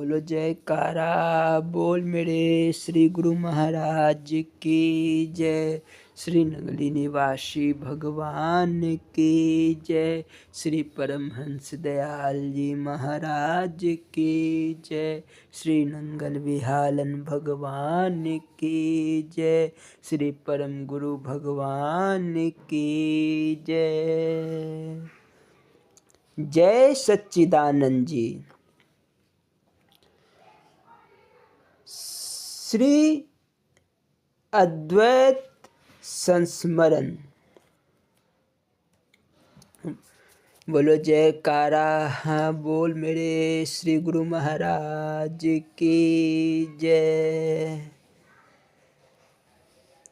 बोलो जयकारा बोल मेरे श्री गुरु महाराज की जय। श्री नंगली निवासी भगवान की जय। श्री परमहंस दयाल जी महाराज की जय। श्री नंगल विहालन भगवान की जय। श्री परम गुरु भगवान की जय। जय सच्चिदानंद जी। श्री अद्वैत संस्मरण। बोलो जयकारा हाँ बोल मेरे श्री गुरु महाराज की जय।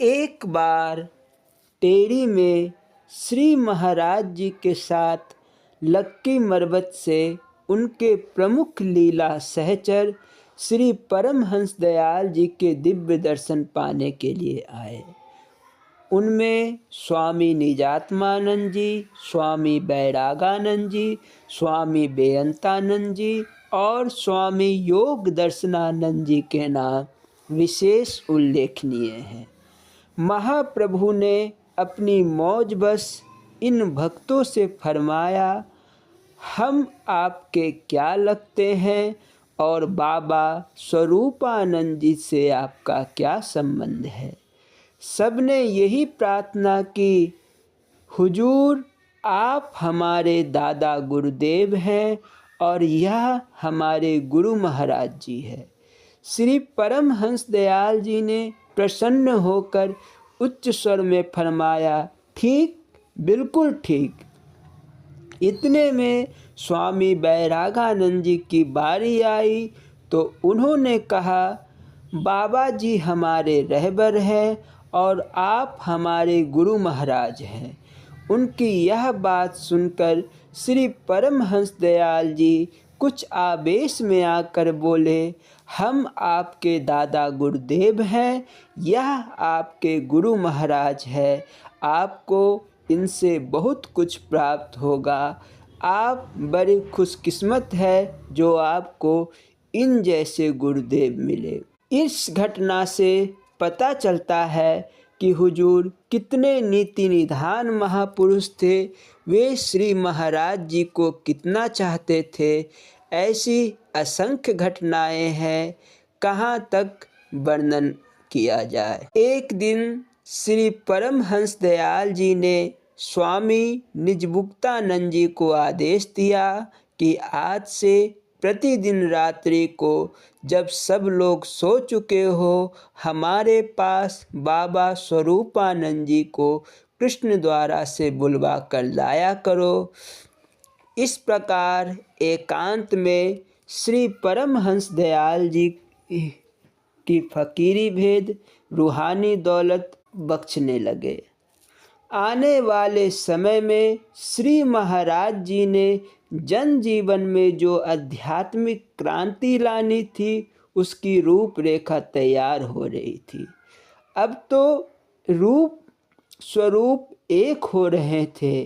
एक बार टेरी में श्री महाराज जी के साथ लक्की मरबत से उनके प्रमुख लीला सहचर श्री परमहंस दयाल जी के दिव्य दर्शन पाने के लिए आए। उनमें स्वामी निजात्मानंद जी, स्वामी बैरागानंद जी, स्वामी बेअंतानंद जी और स्वामी योग दर्शनानंद जी के नाम विशेष उल्लेखनीय हैं। महाप्रभु ने अपनी मौज बस इन भक्तों से फरमाया, हम आपके क्या लगते हैं और बाबा स्वरूपानंद जी से आपका क्या संबंध है। सबने यही प्रार्थना की, हुजूर आप हमारे दादा गुरुदेव हैं और यह हमारे गुरु महाराज जी है। श्री परमहंस दयाल जी ने प्रसन्न होकर उच्च स्वर में फरमाया, ठीक, बिल्कुल ठीक। इतने में स्वामी बैरागानंद जी की बारी आई तो उन्होंने कहा, बाबा जी हमारे रहबर हैं और आप हमारे गुरु महाराज हैं। उनकी यह बात सुनकर श्री परमहंस दयाल जी कुछ आवेश में आकर बोले, हम आपके दादा गुरुदेव हैं, यह आपके गुरु महाराज है। आपको इनसे बहुत कुछ प्राप्त होगा। आप बड़े खुशकिस्मत है जो आपको इन जैसे गुरुदेव मिले। इस घटना से पता चलता है कि हुजूर कितने नीति निधान महापुरुष थे। वे श्री महाराज जी को कितना चाहते थे। ऐसी असंख्य घटनाएं हैं, कहाँ तक वर्णन किया जाए। एक दिन श्री परमहंस दयाल जी ने स्वामी निजमुक्तानंद जी को आदेश दिया कि आज से प्रतिदिन रात्रि को जब सब लोग सो चुके हो, हमारे पास बाबा स्वरूपानंद जी को कृष्ण द्वारा से बुलवा कर लाया करो। इस प्रकार एकांत में श्री परमहंस दयाल जी की फकीरी भेद रूहानी दौलत बख्शने लगे। आने वाले समय में श्री महाराज जी ने जनजीवन में जो आध्यात्मिक क्रांति लानी थी, उसकी रूपरेखा तैयार हो रही थी। अब तो रूप स्वरूप एक हो रहे थे।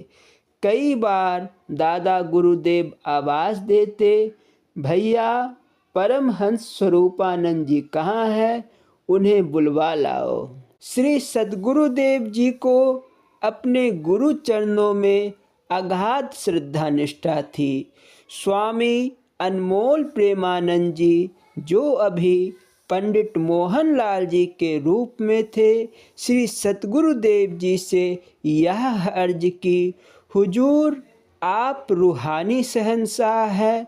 कई बार दादा गुरुदेव आवाज़ देते, भैया परमहंस स्वरूपानंद जी कहाँ हैं, उन्हें बुलवा लाओ। श्री सद्गुरुदेव जी को अपने गुरु चरणों में अगाध श्रद्धा निष्ठा थी। स्वामी अनमोल प्रेमानंद जी, जो अभी पंडित मोहनलाल जी के रूप में थे, श्री सतगुरुदेव जी से यह अर्ज की, हुजूर आप रूहानी शहंशाह हैं,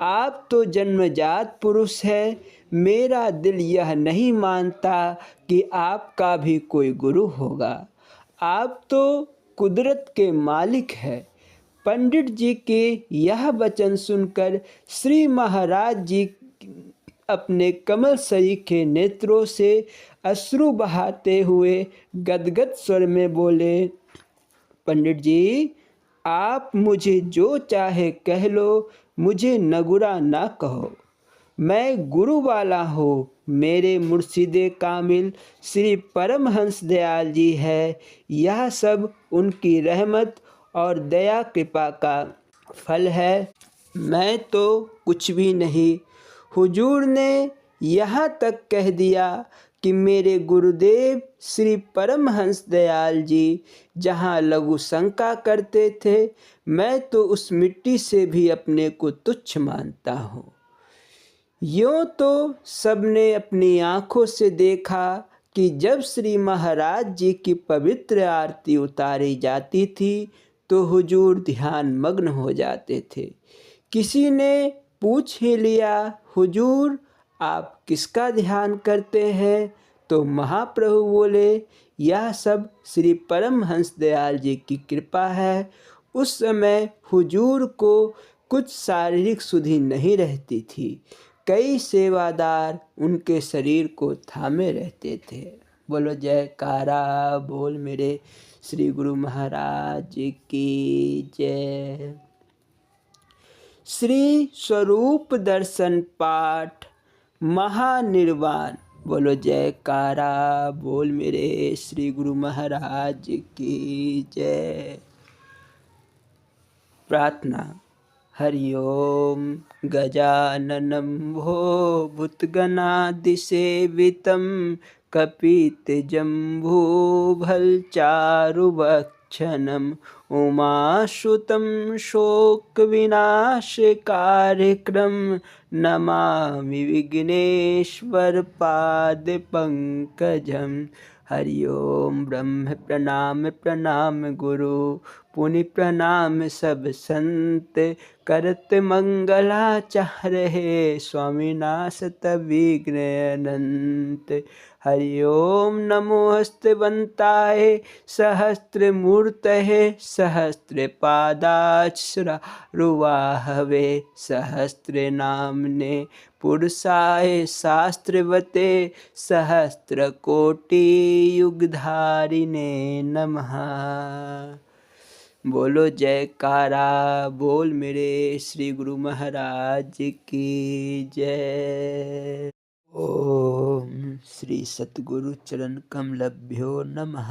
आप तो जन्मजात पुरुष हैं। मेरा दिल यह नहीं मानता कि आपका भी कोई गुरु होगा। आप तो कुदरत के मालिक हैं। पंडित जी के यह वचन सुनकर श्री महाराज जी अपने कमल सरी के नेत्रों से अश्रु बहाते हुए गदगद स्वर में बोले, पंडित जी आप मुझे जो चाहे कह लो, मुझे नगुरा ना कहो। मैं गुरु वाला हूँ। मेरे मुर्शिदे कामिल श्री परमहंस दयाल जी है। यह सब उनकी रहमत और दया कृपा का फल है। मैं तो कुछ भी नहीं। हुजूर ने यहाँ तक कह दिया कि मेरे गुरुदेव श्री परमहंस दयाल जी जहाँ लघु शंका करते थे, मैं तो उस मिट्टी से भी अपने को तुच्छ मानता हूँ। यूँ तो सबने अपनी आँखों से देखा कि जब श्री महाराज जी की पवित्र आरती उतारी जाती थी तो हुजूर ध्यान मग्न हो जाते थे। किसी ने पूछ ही लिया, हुजूर आप किसका ध्यान करते हैं? तो महाप्रभु बोले, यह सब श्री परमहंस दयाल जी की कृपा है। उस समय हुजूर को कुछ शारीरिक सुधि नहीं रहती थी। कई सेवादार उनके शरीर को थामे रहते थे। बोलो जयकारा बोल मेरे श्री गुरु महाराज की जय। श्री स्वरूप दर्शन पाठ महानिर्वाण। बोलो जयकारा बोल मेरे श्री गुरु महाराज की जय। प्रार्थना। हरि ओम गजाननं भूतगणादिसेवितं कपितजम्बूफलचारुभक्षणम् उमासुतं शोकविनाशकार्यक्रं नमामि विघ्नेश्वरपादपङ्कजम्। हरि ओम ब्रह्म प्रणाम प्रणाम गुरु, पुनि प्रणाम सब संत, करत मंगलाचार्य हे स्वामीनाथ विघ्न अनंत। हरि ओम नमोस्तवंताय सहस्त्रमूर्तये सहस्रपादाक्षरारुवाहवे सहस्रनाम्ने पुरुषाय शास्त्रवते सहस्रकोटियुगधारिणे नमः। बोलो जयकारा बोल मेरे श्री गुरु महाराज की जय। ओम श्री सतगुरु चरण कमलभ्यो नमः।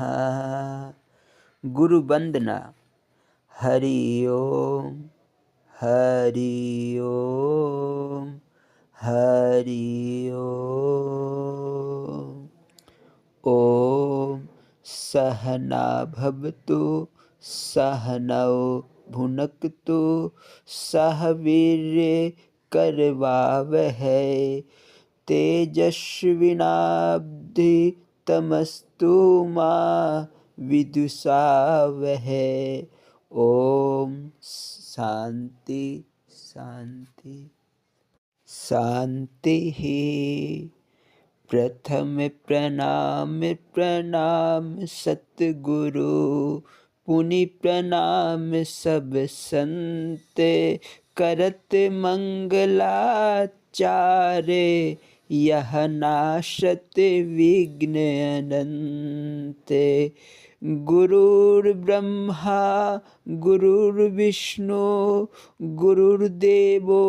गुरु वंदना। हरि ओम हरि ओम हरि ओम। ओम सहना भवतु सहनौ भुनक्तु सह वीर्ये करवावहै तेजस्विनावधीतमस्तु मा विद्विषावहै। ओम शांति शांति शांति ही। प्रथम प्रणाम प्रणाम सतगुरु, पुनि प्रणाम सब संत, करत मंगलाचार्य यह नाशत विघ्न अनंत। गुरुर्ब्रह्मा गुरुर्विष्णु गुरुर्देवो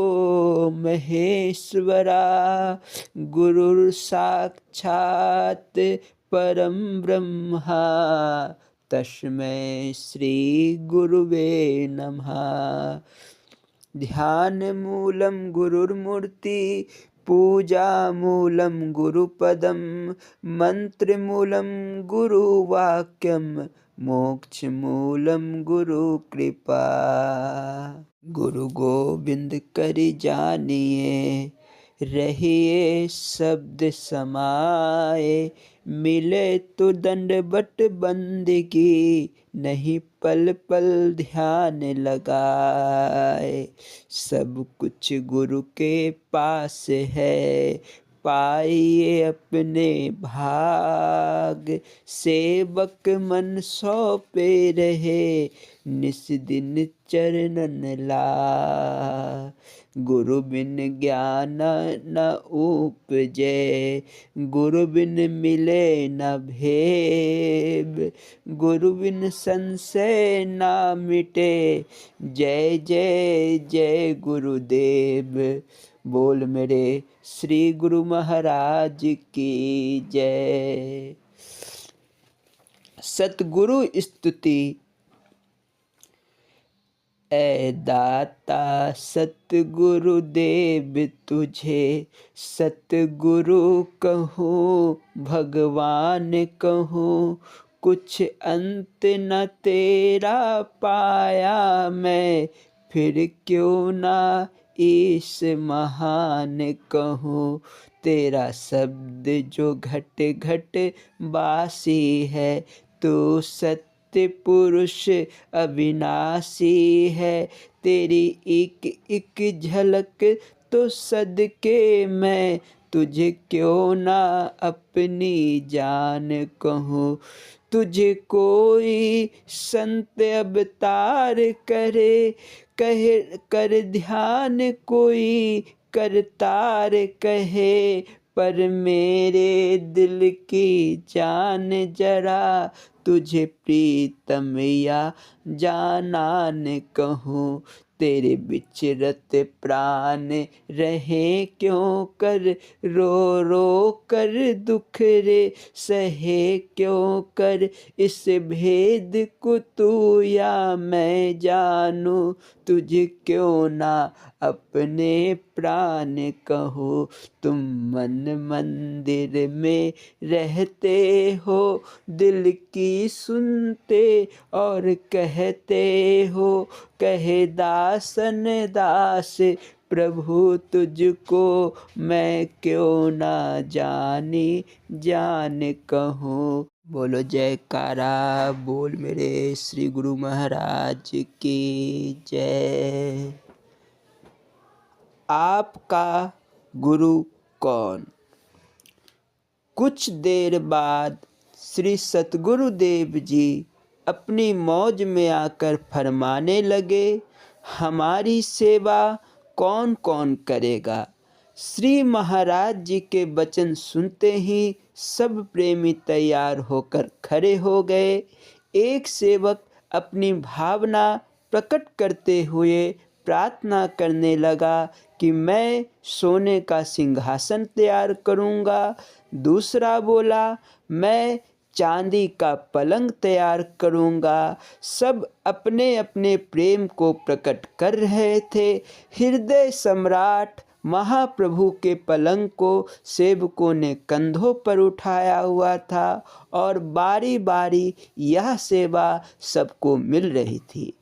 महेश्वरा, गुरुर्साक्षात् परम ब्रह्मा तस्मै श्री गुरुवे नमः। ध्यान मूलं गुरुर्मूर्ति, पूजा मूलं गुरुपदं, मंत्र मूलं गुरुवाक्यं, मोक्ष मूलं गुरु कृपा। गुरु गोविंद करि जानिए, रहिए शब्द समाए, मिले तो दंडवत बंदगी, नहीं पल पल ध्यान लगाए। सब कुछ गुरु के पास है, पाइए अपने भाग, सेवक मन सौंपे रहे, निस दिन चरणन लाग। गुरु बिन ज्ञान न उपजे, गुरु बिन मिले न भेद, गुरु बिन संशय न मिटे, जय जय जय गुरुदेव। बोल मेरे श्री गुरु महाराज की जय। सतगुरु स्तुति। ऐ दाता सतगुरु देव तुझे सतगुरु कहूँ, भगवान कहूँ, कुछ अंत न तेरा पाया मैं, फिर क्यों ना ईश महान कहूँ। तेरा शब्द जो घट घट बासी है, तू सत्य पुरुष अविनाशी है। तेरी एक एक झलक तो सदके मैं, तुझे क्यों ना अपनी जान कहूँ। तुझे कोई संत अवतार करे, कहे कर ध्यान कोई करतार कहे, पर मेरे दिल की जान जरा, तुझे प्रीतम या जानान कहूँ। तेरे विचरत प्राण रहे क्यों कर, रो रो कर दुख रे सहे क्यों कर। इस भेद को तू या मैं जानूं, तुझे क्यों ना अपने प्राण कहो। तुम मन मंदिर में रहते हो, दिल की सुनते और कहते हो। कहे दासन दास प्रभु तुझको, मैं क्यों ना जानी जान कहूँ। बोलो जयकारा बोल मेरे श्री गुरु महाराज की जय। आपका गुरु कौन। कुछ देर बाद श्री सतगुरु देव जी अपनी मौज में आकर फरमाने लगे, हमारी सेवा कौन कौन करेगा। श्री महाराज जी के वचन सुनते ही सब प्रेमी तैयार होकर खड़े हो गए। एक सेवक अपनी भावना प्रकट करते हुए प्रार्थना करने लगा कि मैं सोने का सिंहासन तैयार करूँगा। दूसरा बोला, मैं चांदी का पलंग तैयार करूँगा। सब अपने अपने प्रेम को प्रकट कर रहे थे। हृदय सम्राट महाप्रभु के पलंग को सेवकों ने कंधों पर उठाया हुआ था और बारी बारी यह सेवा सबको मिल रही थी।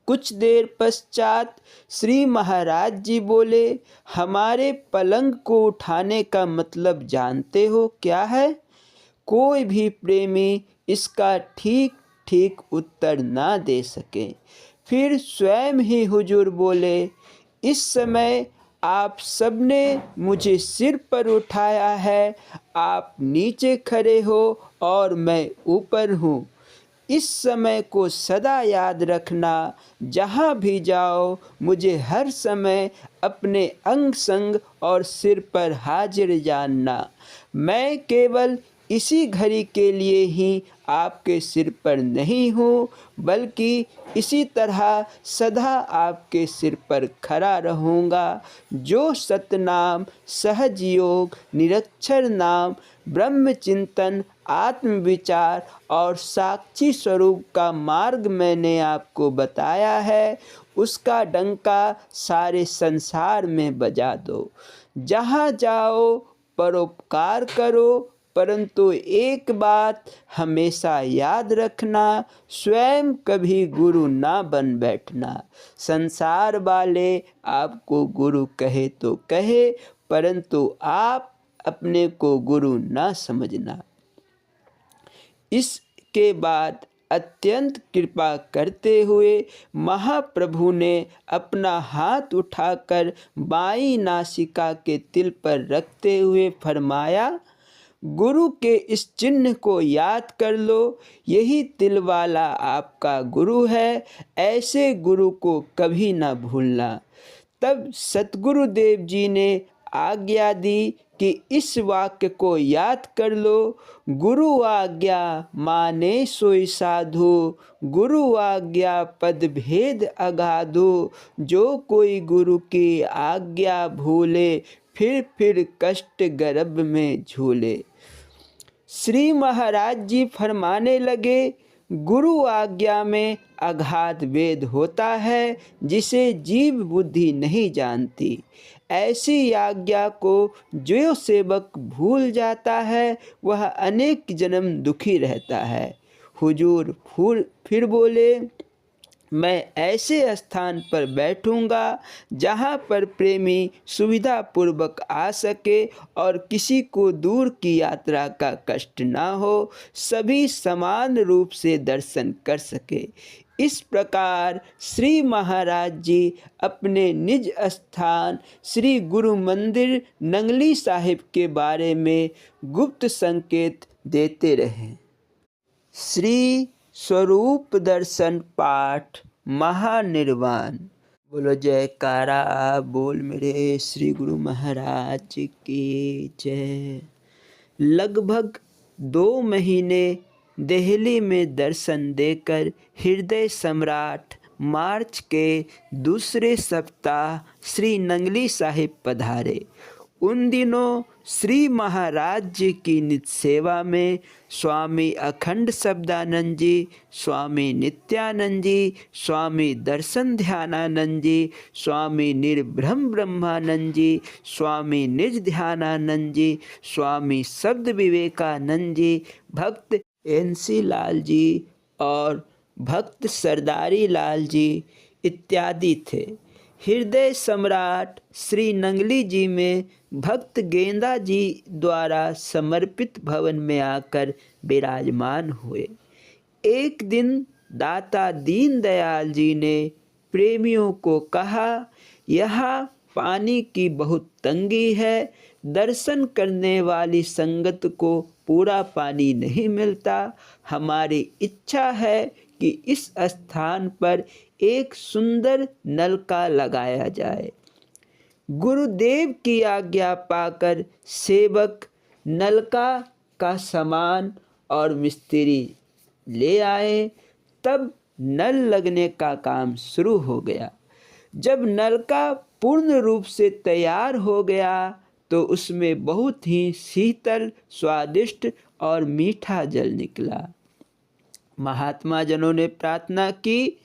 कुछ देर पश्चात श्री महाराज जी बोले, हमारे पलंग को उठाने का मतलब जानते हो क्या है। कोई भी प्रेमी इसका ठीक ठीक उत्तर ना दे सके। फिर स्वयं ही हुजूर बोले, इस समय आप सबने मुझे सिर पर उठाया है। आप नीचे खड़े हो और मैं ऊपर हूँ। इस समय को सदा याद रखना। जहाँ भी जाओ मुझे हर समय अपने अंग संग और सिर पर हाजिर जानना। मैं केवल इसी घड़ी के लिए ही आपके सिर पर नहीं हूँ, बल्कि इसी तरह सदा आपके सिर पर खड़ा रहूँगा। जो सतनाम, सहज योग, निरक्षर नाम, ब्रह्म चिंतन, आत्मविचार और साक्षी स्वरूप का मार्ग मैंने आपको बताया है, उसका डंका सारे संसार में बजा दो। जहाँ जाओ परोपकार करो, परंतु एक बात हमेशा याद रखना, स्वयं कभी गुरु ना बन बैठना। संसार वाले आपको गुरु कहे तो कहे, परंतु आप अपने को गुरु ना समझना। इसके बाद अत्यंत कृपा करते हुए महाप्रभु ने अपना हाथ उठाकर बाईं नासिका के तिल पर रखते हुए फरमाया, गुरु के इस चिन्ह को याद कर लो। यही तिल वाला आपका गुरु है। ऐसे गुरु को कभी ना भूलना। तब सतगुरु देव जी ने आज्ञा दी कि इस वाक्य को याद कर लो। गुरु आज्ञा माने सोई साधु, गुरु आज्ञा पद भेद अगाधु। जो कोई गुरु की आज्ञा भूले, फिर कष्ट गर्भ में झूले। श्री महाराज जी फरमाने लगे, गुरु आज्ञा में अगाध वेद होता है जिसे जीव बुद्धि नहीं जानती। ऐसी आज्ञा को जो सेवक भूल जाता है वह अनेक जन्म दुखी रहता है। हुजूर फिर बोले, मैं ऐसे स्थान पर बैठूंगा जहाँ पर प्रेमी सुविधापूर्वक आ सके और किसी को दूर की यात्रा का कष्ट ना हो, सभी समान रूप से दर्शन कर सके। इस प्रकार श्री महाराज जी अपने निज स्थान श्री गुरु मंदिर नंगली साहिब के बारे में गुप्त संकेत देते रहे। श्री स्वरूप दर्शन पाठ महानिर्वाण। बोलो जयकारा बोल मेरे श्री गुरु महाराज की जय। लगभग 2 महीने दिल्ली में दर्शन देकर हृदय सम्राट मार्च के दूसरे सप्ताह श्री नंगली साहिब पधारे। उन दिनों श्री महाराज जी की नित्य सेवा में स्वामी अखंड शब्दानंद जी, स्वामी नित्यानंद जी, स्वामी दर्शन ध्यानानंद जी, स्वामी निर्भ्रम ब्रह्मानंद जी, स्वामी निज ध्यानानंद जी, स्वामी शब्द विवेकानंद जी, भक्त NC लाल जी और भक्त सरदारी लाल जी इत्यादि थे। हृदय सम्राट श्री नंगली जी में भक्त गेंदा जी द्वारा समर्पित भवन में आकर विराजमान हुए। एक दिन दाता दीनदयाल जी ने प्रेमियों को कहा, यहाँ पानी की बहुत तंगी है, दर्शन करने वाली संगत को पूरा पानी नहीं मिलता। हमारी इच्छा है कि इस स्थान पर एक सुंदर नलका लगाया जाए। गुरुदेव की आज्ञा पाकर सेवक नलका का सामान और मिस्त्री ले आए। तब नल लगने का काम शुरू हो गया। जब नलका पूर्ण रूप से तैयार हो गया तो उसमें बहुत ही शीतल, स्वादिष्ट और मीठा जल निकला। महात्मा जनों ने प्रार्थना की,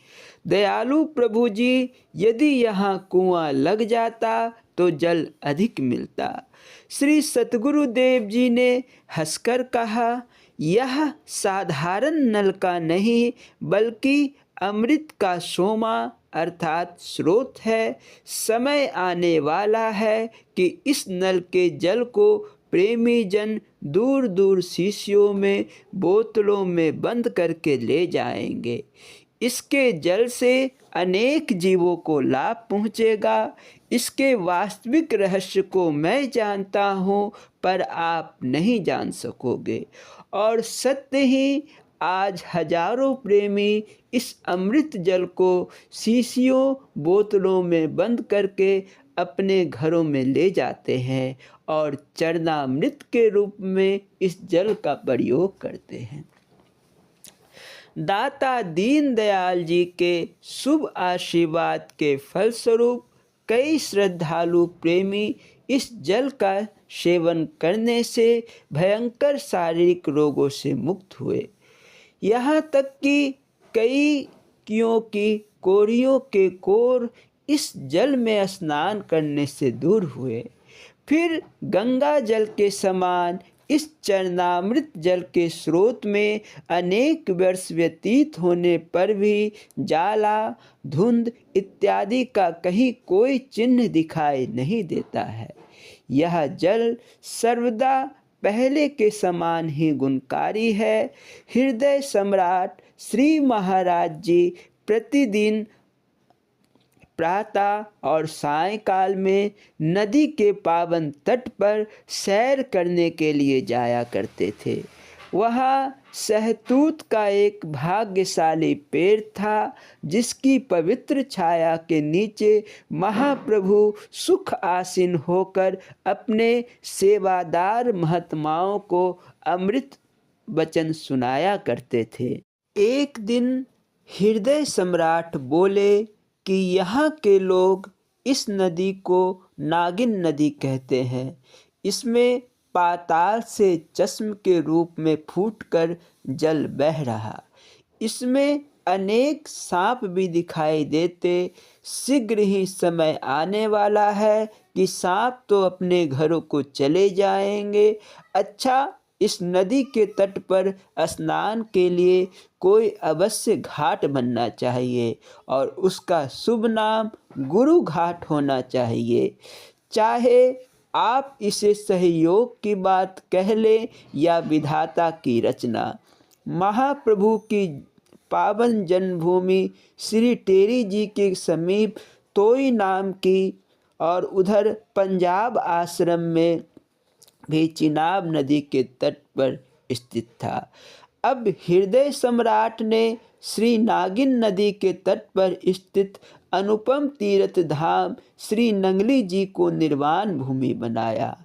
दयालु प्रभु जी, यदि यहाँ कुआं लग जाता तो जल अधिक मिलता। श्री सतगुरुदेव जी ने हंसकर कहा, यह साधारण नलका नहीं बल्कि अमृत का सोमा अर्थात स्रोत है। समय आने वाला है कि इस नल के जल को प्रेमी जन दूर दूर शीशियों में, बोतलों में बंद करके ले जाएंगे। इसके जल से अनेक जीवों को लाभ पहुँचेगा। इसके वास्तविक रहस्य को मैं जानता हूँ पर आप नहीं जान सकोगे। और सत्य ही आज हजारों प्रेमी इस अमृत जल को शीशियों, बोतलों में बंद करके अपने घरों में ले जाते हैं और चरणामृत के रूप में इस जल का प्रयोग करते हैं। दाता दीनदयाल जी के शुभ आशीर्वाद के फलस्वरूप कई श्रद्धालु प्रेमी इस जल का सेवन करने से भयंकर शारीरिक रोगों से मुक्त हुए। यहाँ तक कि कई की कोढ़ियों के कोर इस जल में स्नान करने से दूर हुए। फिर गंगा जल के समान इस चरणामृत जल के स्रोत में अनेक वर्ष व्यतीत होने पर भी जाला, धुंध इत्यादि का कहीं कोई चिन्ह दिखाई नहीं देता है। यह जल सर्वदा पहले के समान ही गुणकारी है। हृदय सम्राट श्री महाराज जी प्रतिदिन प्रातः और सायंकाल में नदी के पावन तट पर सैर करने के लिए जाया करते थे। वहाँ सहतूत का एक भाग्यशाली पेड़ था जिसकी पवित्र छाया के नीचे महाप्रभु सुख आसीन होकर अपने सेवादार महात्माओं को अमृत वचन सुनाया करते थे। एक दिन हृदय सम्राट बोले कि यहाँ के लोग इस नदी को नागिन नदी कहते हैं। इसमें पाताल से चश्म के रूप में फूटकर जल बह रहा। इसमें अनेक सांप भी दिखाई देते। शीघ्र ही समय आने वाला है कि सांप तो अपने घरों को चले जाएंगे। अच्छा, इस नदी के तट पर स्नान के लिए कोई अवश्य घाट बनना चाहिए और उसका शुभ नाम गुरु घाट होना चाहिए। चाहे आप इसे सहयोग की बात कह लें या विधाता की रचना। महाप्रभु की पावन जन्मभूमि श्री टेरी जी के समीप तोई नाम की और उधर पंजाब आश्रम में भी चिनाब नदी के तट पर स्थित था। अब हृदय सम्राट ने श्री नागिन नदी के तट पर स्थित अनुपम तीर्थ धाम श्री नंगली जी को निर्वाण भूमि बनाया।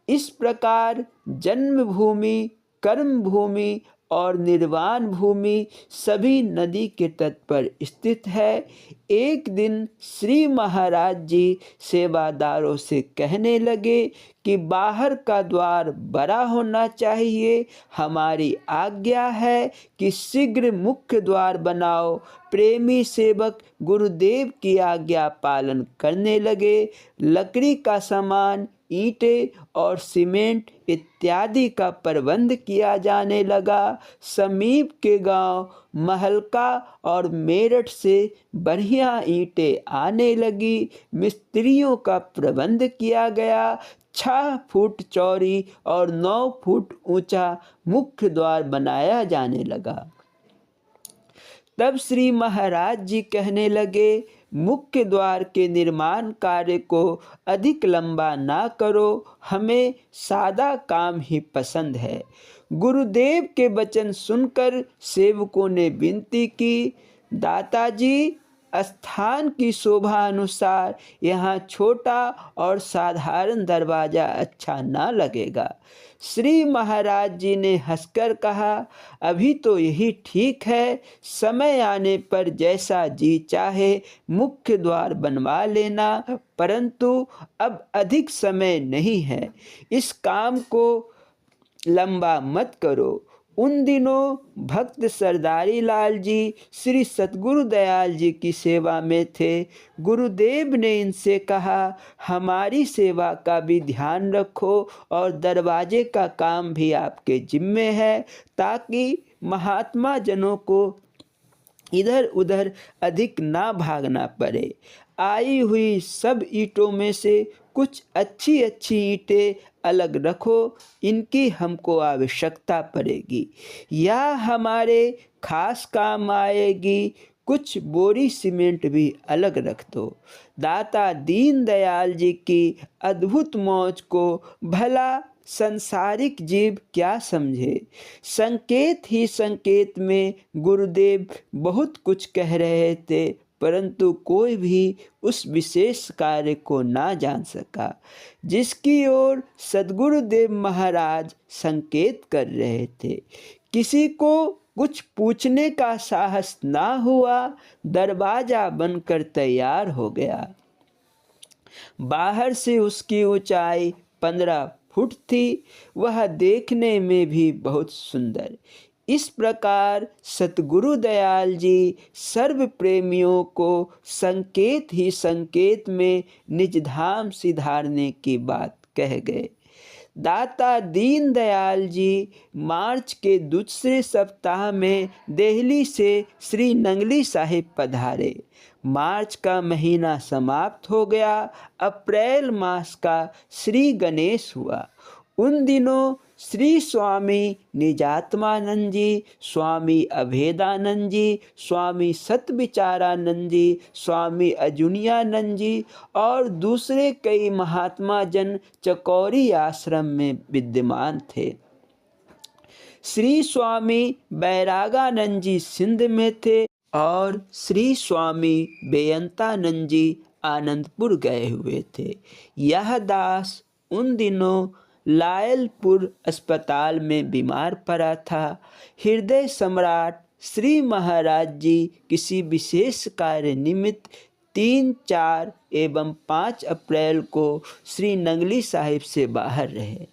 इस प्रकार जन्मभूमि, कर्म भूमि और निर्वाण भूमि सभी नदी के तट पर स्थित है। एक दिन श्री महाराज जी सेवादारों से कहने लगे कि बाहर का द्वार बड़ा होना चाहिए, हमारी आज्ञा है कि शीघ्र मुख्य द्वार बनाओ। प्रेमी सेवक गुरुदेव की आज्ञा पालन करने लगे। लकड़ी का सामान, ईंटें और सीमेंट इत्यादि का प्रबंध किया जाने लगा। समीप के गांव महलका और मेरठ से बढ़िया ईंटें आने लगी। मिस्त्रियों का प्रबंध किया गया। 6 फुट चौड़ी और 9 फुट ऊंचा मुख्य द्वार बनाया जाने लगा। तब श्री महाराज जी कहने लगे, मुख्य द्वार के निर्माण कार्य को अधिक लंबा ना करो, हमें सादा काम ही पसंद है। गुरुदेव के वचन सुनकर सेवकों ने विनती की, दाताजी, स्थान की शोभा अनुसार यहाँ छोटा और साधारण दरवाज़ा अच्छा ना लगेगा। श्री महाराज जी ने हंसकर कहा, अभी तो यही ठीक है, समय आने पर जैसा जी चाहे मुख्य द्वार बनवा लेना, परंतु अब अधिक समय नहीं है, इस काम को लंबा मत करो। उन दिनों भक्त सरदारी लाल जी श्री सतगुरु दयाल जी की सेवा में थे। गुरुदेव ने इनसे कहा, हमारी सेवा का भी ध्यान रखो और दरवाजे का काम भी आपके जिम्मे है, ताकि महात्मा जनों को इधर उधर अधिक ना भागना पड़े। आई हुई सब ईंटों में से कुछ अच्छी अच्छी ईंटें अलग रखो, इनकी हमको आवश्यकता पड़ेगी या हमारे खास काम आएगी। कुछ बोरी सीमेंट भी अलग रख दो। दाता दीन दयाल जी की अद्भुत मौज को भला संसारिक जीव क्या समझे। संकेत ही संकेत में गुरुदेव बहुत कुछ कह रहे थे, परंतु कोई भी उस विशेष कार्य को ना जान सका जिसकी ओर सद्गुरुदेव महाराज संकेत कर रहे थे। किसी को कुछ पूछने का साहस ना हुआ। दरवाजा बनकर तैयार हो गया। बाहर से उसकी ऊंचाई 15 फुट थी। वह देखने में भी बहुत सुंदर। इस प्रकार सतगुरु दयाल जी सर्व प्रेमियों को संकेत ही संकेत में निज धाम सिधारने की बात कह गए। दाता दीन दयाल जी मार्च के दूसरे सप्ताह में दिल्ली से श्री नंगली साहिब पधारे। मार्च का महीना समाप्त हो गया। अप्रैल मास का श्री गणेश हुआ। उन दिनों श्री स्वामी निजात्मानंद जी, स्वामी अभेदानंद जी, स्वामी सतविचारानंद जी, स्वामी अजुनियानंद जी और दूसरे कई महात्मा जन चकौरी आश्रम में विद्यमान थे। श्री स्वामी बैरागानंद जी सिंध में थे और श्री स्वामी बेयंतानंद जी आनंदपुर गए हुए थे। यह दास उन दिनों लायलपुर अस्पताल में बीमार पड़ा था। हृदय सम्राट श्री महाराज जी किसी विशेष कार्य निमित्त 3, 4 एवं 5 अप्रैल को श्री नंगली साहिब से बाहर रहे।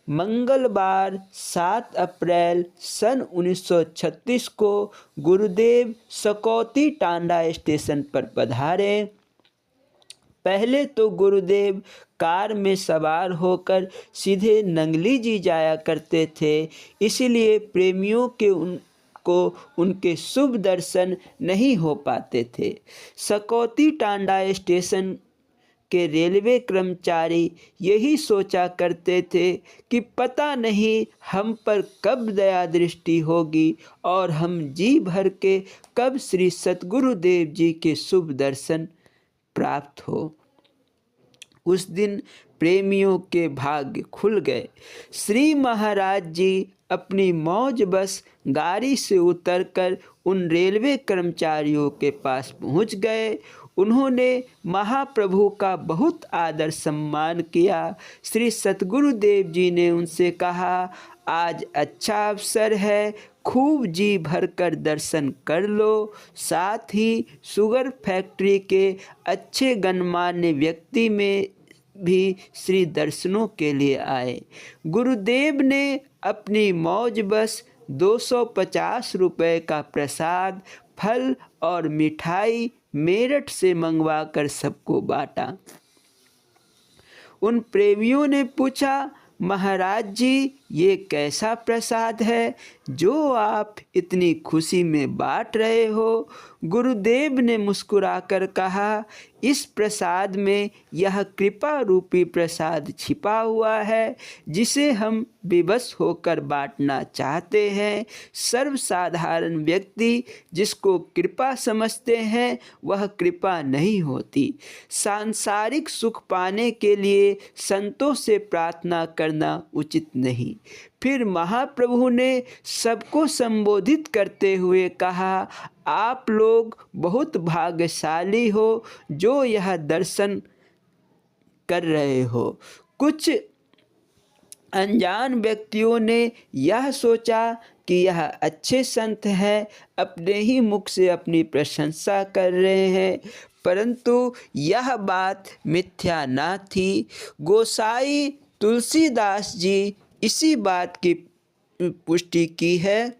मंगलवार 7 अप्रैल सन 1936 को गुरुदेव सकौती टांडा स्टेशन पर पधारे। पहले तो गुरुदेव कार में सवार होकर सीधे नंगली जी जाया करते थे, इसलिए प्रेमियों के को उनके शुभ दर्शन नहीं हो पाते थे। सकौती टांडा स्टेशन के रेलवे कर्मचारी यही सोचा करते थे कि पता नहीं हम पर कब दया दृष्टि होगी और हम जी भर के कब श्री सतगुरुदेव जी के शुभ दर्शन प्राप्त हो। उस दिन प्रेमियों के भाग्य खुल गए। श्री महाराज जी अपनी मौज बस गाड़ी से उतरकर उन रेलवे कर्मचारियों के पास पहुंच गए। उन्होंने महाप्रभु का बहुत आदर सम्मान किया। श्री सतगुरुदेव जी ने उनसे कहा, आज अच्छा अवसर है, खूब जी भरकर दर्शन कर लो। साथ ही शुगर फैक्ट्री के अच्छे गणमान्य व्यक्ति में भी श्री दर्शनों के लिए आए। गुरुदेव ने अपनी मौज बस 250 रुपये का प्रसाद, फल और मिठाई मेरठ से मंगवाकर सबको बांटा। उन प्रेमियों ने पूछा, महाराज जी ये कैसा प्रसाद है जो आप इतनी खुशी में बांट रहे हो? गुरुदेव ने मुस्कुराकर कहा, इस प्रसाद में यह कृपा रूपी प्रसाद छिपा हुआ है जिसे हम विवश होकर बांटना चाहते हैं। सर्वसाधारण व्यक्ति जिसको कृपा समझते हैं वह कृपा नहीं होती। सांसारिक सुख पाने के लिए संतों से प्रार्थना करना उचित नहीं। फिर महाप्रभु ने सबको संबोधित करते हुए कहा, आप लोग बहुत भाग्यशाली हो जो यह दर्शन कर रहे हो। कुछ अनजान व्यक्तियों ने यह सोचा कि यह अच्छे संत हैं, अपने ही मुख से अपनी प्रशंसा कर रहे हैं, परंतु यह बात मिथ्या न थी। गोसाई तुलसीदास जी इसी बात की पुष्टि की है।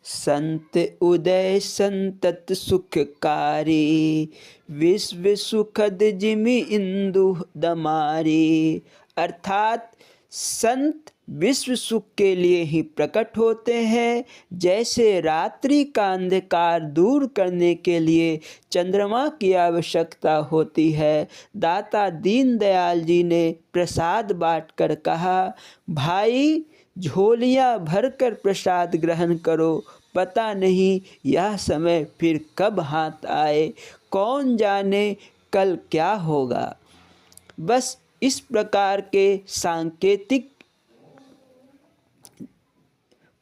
संत उदय संतत सुखकारी, विश्व सुखद जिमि इंदु दमारी। अर्थात संत विश्व सुख के लिए ही प्रकट होते हैं, जैसे रात्रि का अंधकार दूर करने के लिए चंद्रमा की आवश्यकता होती है। दाता दीनदयाल जी ने प्रसाद बांटकर कहा, भाई झोलियाँ भरकर प्रसाद ग्रहण करो, पता नहीं यह समय फिर कब हाथ आए, कौन जाने कल क्या होगा। बस इस प्रकार के सांकेतिक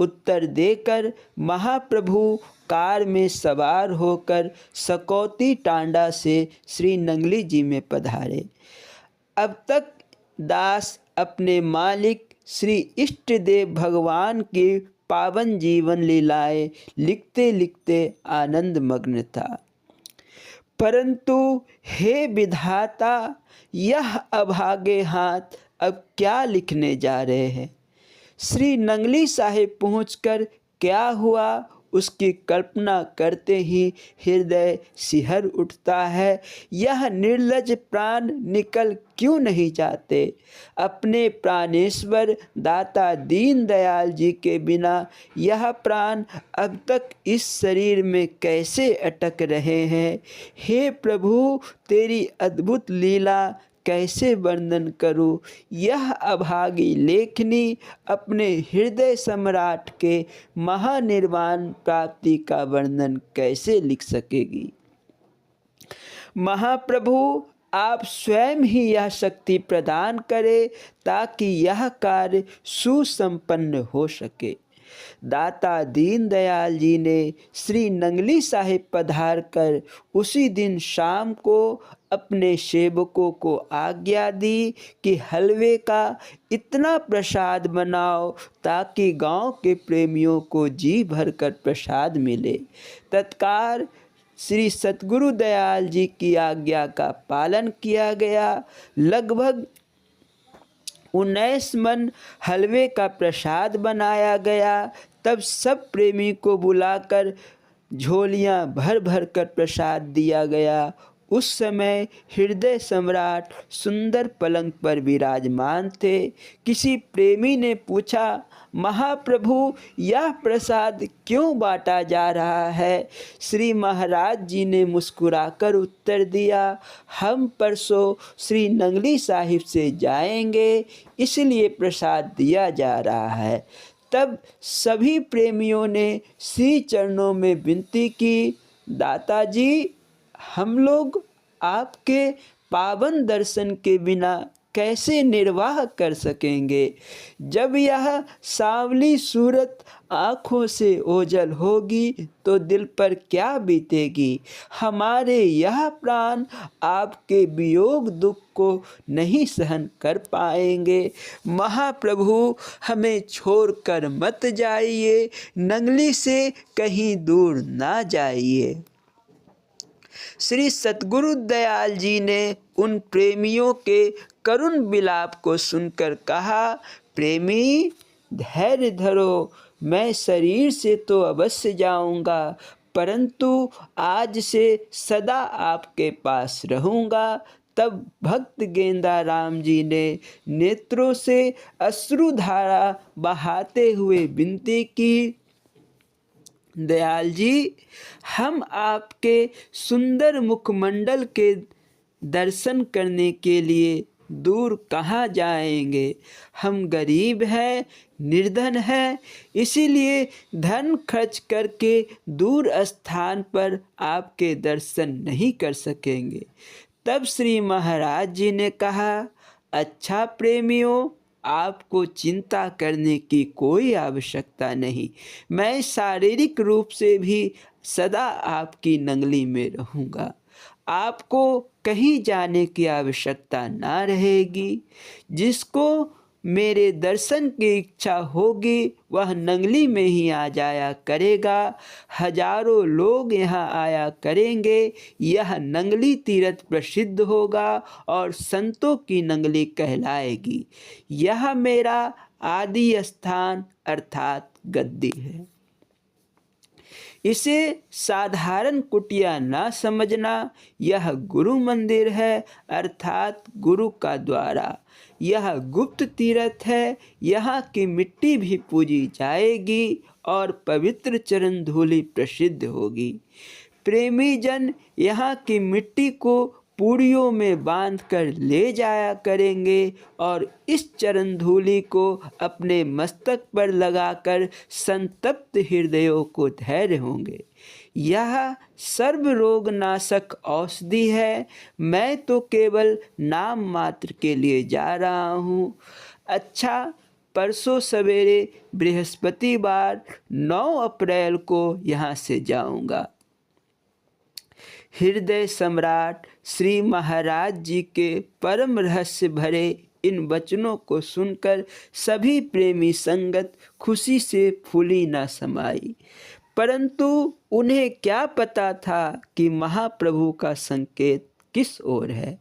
उत्तर देकर महाप्रभु कार में सवार होकर सकौती टांडा से श्री नंगली जी में पधारे। अब तक दास अपने मालिक श्री इष्टदेव भगवान की पावन जीवन लीलाएं लिखते लिखते आनंद मग्न था, परंतु हे विधाता, यह अभागे हाथ अब क्या लिखने जा रहे हैं। श्री नंगली साहिब पहुंचकर क्या हुआ उसकी कल्पना करते ही हृदय सिहर उठता है। यह निर्लज प्राण निकल क्यों नहीं जाते? अपने प्राणेश्वर दाता दीनदयाल जी के बिना यह प्राण अब तक इस शरीर में कैसे अटक रहे हैं? हे प्रभु, तेरी अद्भुत लीला कैसे वर्णन करूं? यह अभागी लेखनी अपने हृदय सम्राट के महानिर्वाण प्राप्ति का वर्णन कैसे लिख सकेगी? महाप्रभु, आप स्वयं ही यह शक्ति प्रदान करें ताकि यह कार्य सुसंपन्न हो सके। दाता दीनदयाल जी ने श्री नंगली साहिब पधार कर उसी दिन शाम को अपने सेवकों को आज्ञा दी कि हलवे का इतना प्रसाद बनाओ ताकि गांव के प्रेमियों को जी भरकर प्रसाद मिले। तत्काल श्री सतगुरु दयाल जी की आज्ञा का पालन किया गया। लगभग 19 मन हलवे का प्रसाद बनाया गया। तब सब प्रेमी को बुलाकर झोलियां भर भर कर प्रसाद दिया गया। उस समय हृदय सम्राट सुंदर पलंग पर विराजमान थे। किसी प्रेमी ने पूछा, महाप्रभु, यह प्रसाद क्यों बांटा जा रहा है? श्री महाराज जी ने मुस्कुराकर उत्तर दिया, हम परसों श्री नंगली साहिब से जाएंगे, इसलिए प्रसाद दिया जा रहा है। तब सभी प्रेमियों ने श्री चरणों में विनती की, दाताजी, हम लोग आपके पावन दर्शन के बिना कैसे निर्वाह कर सकेंगे? जब यह सांवली सूरत आँखों से ओझल होगी तो दिल पर क्या बीतेगी? हमारे यह प्राण आपके वियोग दुख को नहीं सहन कर पाएंगे। महाप्रभु, हमें छोड़कर मत जाइए, नंगली से कहीं दूर ना जाइए। श्री सतगुरु दयाल जी ने उन प्रेमियों के करुण विलाप को सुनकर कहा, प्रेमी, धैर्य धरो, मैं शरीर से तो अवश्य जाऊंगा, परंतु आज से सदा आपके पास रहूंगा। तब भक्त गेंदा राम जी ने नेत्रों से अश्रुधारा बहाते हुए विनती की, दयाल जी, हम आपके सुंदर मुखमंडल के दर्शन करने के लिए दूर कहाँ जाएंगे? हम गरीब हैं, निर्धन हैं, इसीलिए धन खर्च करके दूर स्थान पर आपके दर्शन नहीं कर सकेंगे। तब श्री महाराज जी ने कहा, अच्छा प्रेमियों, आपको चिंता करने की कोई आवश्यकता नहीं। मैं शारीरिक रूप से भी सदा आपकी नंगली में रहूँगा। आपको कहीं जाने की आवश्यकता ना रहेगी। जिसको मेरे दर्शन की इच्छा होगी वह नंगली में ही आ जाया करेगा। हजारों लोग यहाँ आया करेंगे। यह नंगली तीर्थ प्रसिद्ध होगा और संतों की नंगली कहलाएगी। यह मेरा आदि स्थान अर्थात गद्दी है। इसे साधारण कुटिया ना समझना, यह गुरु मंदिर है अर्थात गुरु का द्वारा। यह गुप्त तीर्थ है, यहाँ की मिट्टी भी पूजी जाएगी और पवित्र चरण धूलि प्रसिद्ध होगी। प्रेमी जन यहाँ की मिट्टी को पूड़ियों में बांधकर ले जाया करेंगे और इस चरण धूलि को अपने मस्तक पर लगाकर संतप्त हृदयों को धैर्य होंगे। यह सर्व रोग नाशक औषधि है। मैं तो केवल नाम मात्र के लिए जा रहा हूँ। अच्छा, परसों सवेरे बृहस्पतिवार 9 अप्रैल को यहाँ से जाऊँगा। हृदय सम्राट श्री महाराज जी के परम रहस्य भरे इन वचनों को सुनकर सभी प्रेमी संगत खुशी से फूली न समाई। परंतु उन्हें क्या पता था कि महाप्रभु का संकेत किस ओर है।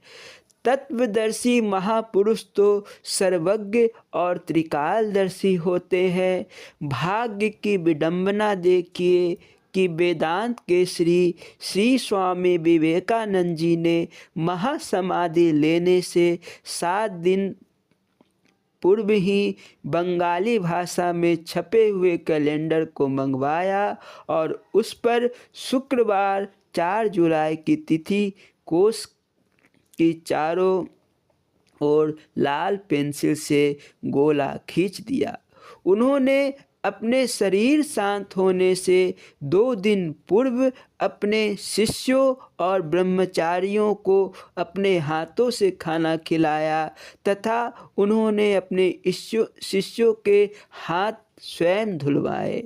तत्वदर्शी महापुरुष तो सर्वज्ञ और त्रिकालदर्शी होते हैं। भाग्य की विडंबना देखिए कि वेदांत के श्री स्वामी विवेकानंद जी ने महासमाधि लेने से 7 दिन पूर्व ही बंगाली भाषा में छपे हुए कैलेंडर को मंगवाया और उस पर शुक्रवार 4 जुलाई की तिथि कोष की चारों ओर लाल पेंसिल से गोला खींच दिया। उन्होंने अपने शरीर शांत होने से 2 दिन पूर्व अपने शिष्यों और ब्रह्मचारियों को अपने हाथों से खाना खिलाया तथा उन्होंने अपने शिष्यों के हाथ स्वयं धुलवाए।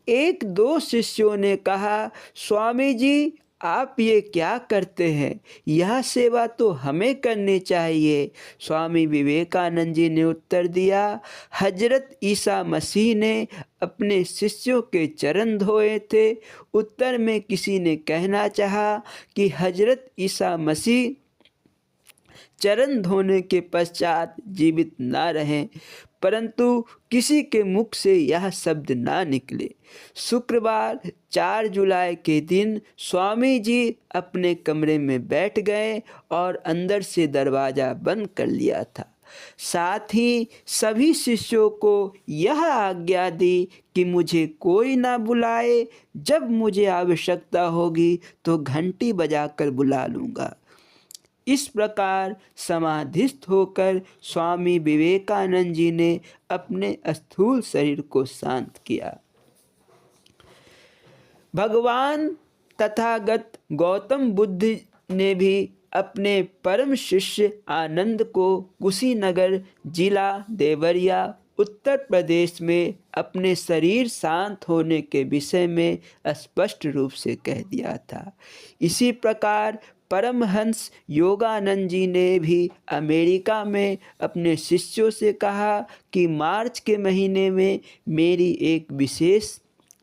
1-2 शिष्यों ने कहा, स्वामी जी, आप ये क्या करते हैं? यह सेवा तो हमें करनी चाहिए। स्वामी विवेकानंद जी ने उत्तर दिया, हजरत ईसा मसीह ने अपने शिष्यों के चरण धोए थे। उत्तर में किसी ने कहना चाहा कि हजरत ईसा मसीह चरण धोने के पश्चात जीवित ना रहें, परंतु किसी के मुख से यह शब्द ना निकले। शुक्रवार 4 जुलाई के दिन स्वामी जी अपने कमरे में बैठ गए और अंदर से दरवाज़ा बंद कर लिया था। साथ ही सभी शिष्यों को यह आज्ञा दी कि मुझे कोई ना बुलाए, जब मुझे आवश्यकता होगी तो घंटी बजाकर बुला लूँगा। इस प्रकार समाधिस्थ होकर स्वामी विवेकानंद जी ने अपने स्थूल शरीर को शांत किया। भगवान तथागत गौतम बुद्ध ने भी अपने परम शिष्य आनंद को कुशीनगर जिला देवरिया उत्तर प्रदेश में अपने शरीर शांत होने के विषय में स्पष्ट रूप से कह दिया था। इसी प्रकार परमहंस योगानंद जी ने भी अमेरिका में अपने शिष्यों से कहा कि मार्च के महीने में मेरी एक विशेष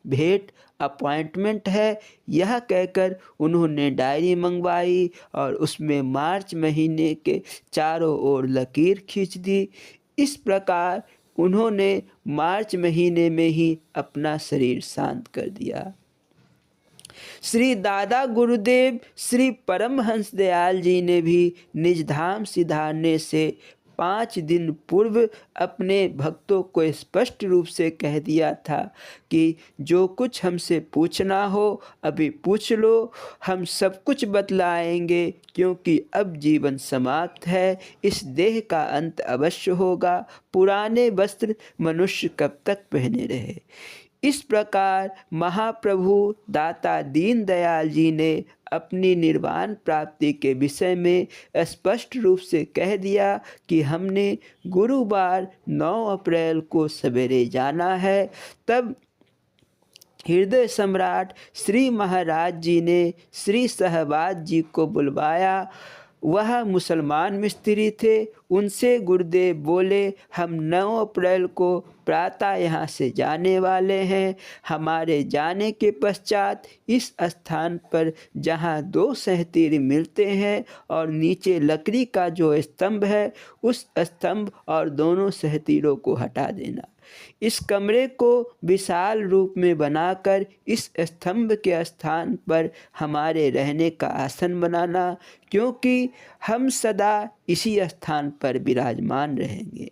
भेंट अपॉइंटमेंट है। यह कहकर उन्होंने डायरी मंगवाई और उसमें मार्च महीने के चारों ओर लकीर खींच दी। इस प्रकार उन्होंने मार्च महीने में ही अपना शरीर शांत कर दिया। श्री दादा गुरुदेव श्री परमहंस दयाल जी ने भी निज धाम सिधारने से 5 दिन पूर्व अपने भक्तों को स्पष्ट रूप से कह दिया था कि जो कुछ हमसे पूछना हो अभी पूछ लो, हम सब कुछ बतलाएंगे, क्योंकि अब जीवन समाप्त है, इस देह का अंत अवश्य होगा। पुराने वस्त्र मनुष्य कब तक पहने रहे। इस प्रकार महाप्रभु दाता दीन दयाल जी ने अपनी निर्वाण प्राप्ति के विषय में स्पष्ट रूप से कह दिया कि हमने गुरुवार 9 अप्रैल को सवेरे जाना है। तब हृदय सम्राट श्री महाराज जी ने श्री सहबाज जी को बुलवाया। वह मुसलमान मिस्त्री थे। उनसे गुरुदेव बोले, हम 9 अप्रैल को प्रातः यहाँ से जाने वाले हैं। हमारे जाने के पश्चात इस स्थान पर जहाँ 2 सहतीर मिलते हैं और नीचे लकड़ी का जो स्तंभ है, उस स्तंभ और दोनों सहतीरों को हटा देना। इस कमरे को विशाल रूप में बनाकर इस स्तंभ के स्थान पर हमारे रहने का आसन बनाना, क्योंकि हम सदा इसी स्थान पर विराजमान रहेंगे।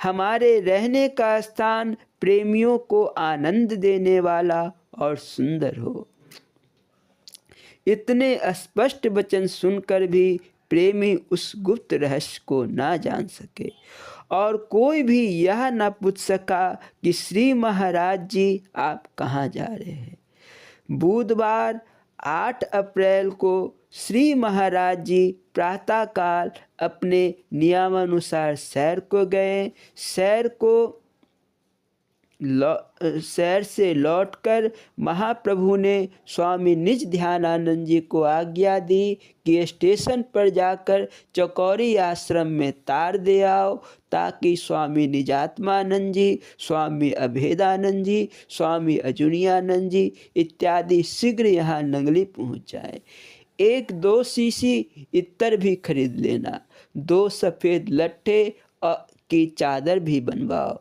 हमारे रहने का स्थान प्रेमियों को आनंद देने वाला और सुंदर हो। इतने स्पष्ट वचन सुनकर भी प्रेमी उस गुप्त रहस्य को ना जान सके और कोई भी यह न पूछ सका कि श्री महाराज जी आप कहाँ जा रहे हैं। बुधवार 8 अप्रैल को श्री महाराज जी प्रातःकाल अपने नियमानुसार सैर को गए। सैर से लौटकर महाप्रभु ने स्वामी निज ध्यानानंद जी को आज्ञा दी कि स्टेशन पर जाकर चकौरी आश्रम में तार दे आओ, ताकि स्वामी निजात्मानंद जी, स्वामी अभेदानंद जी, स्वामी अजुनियानंद जी इत्यादि शीघ्र यहाँ नंगली पहुँच जाए। 1-2 शीशी इत्तर भी खरीद लेना। 2 सफ़ेद लट्ठे की चादर भी बनवाओ।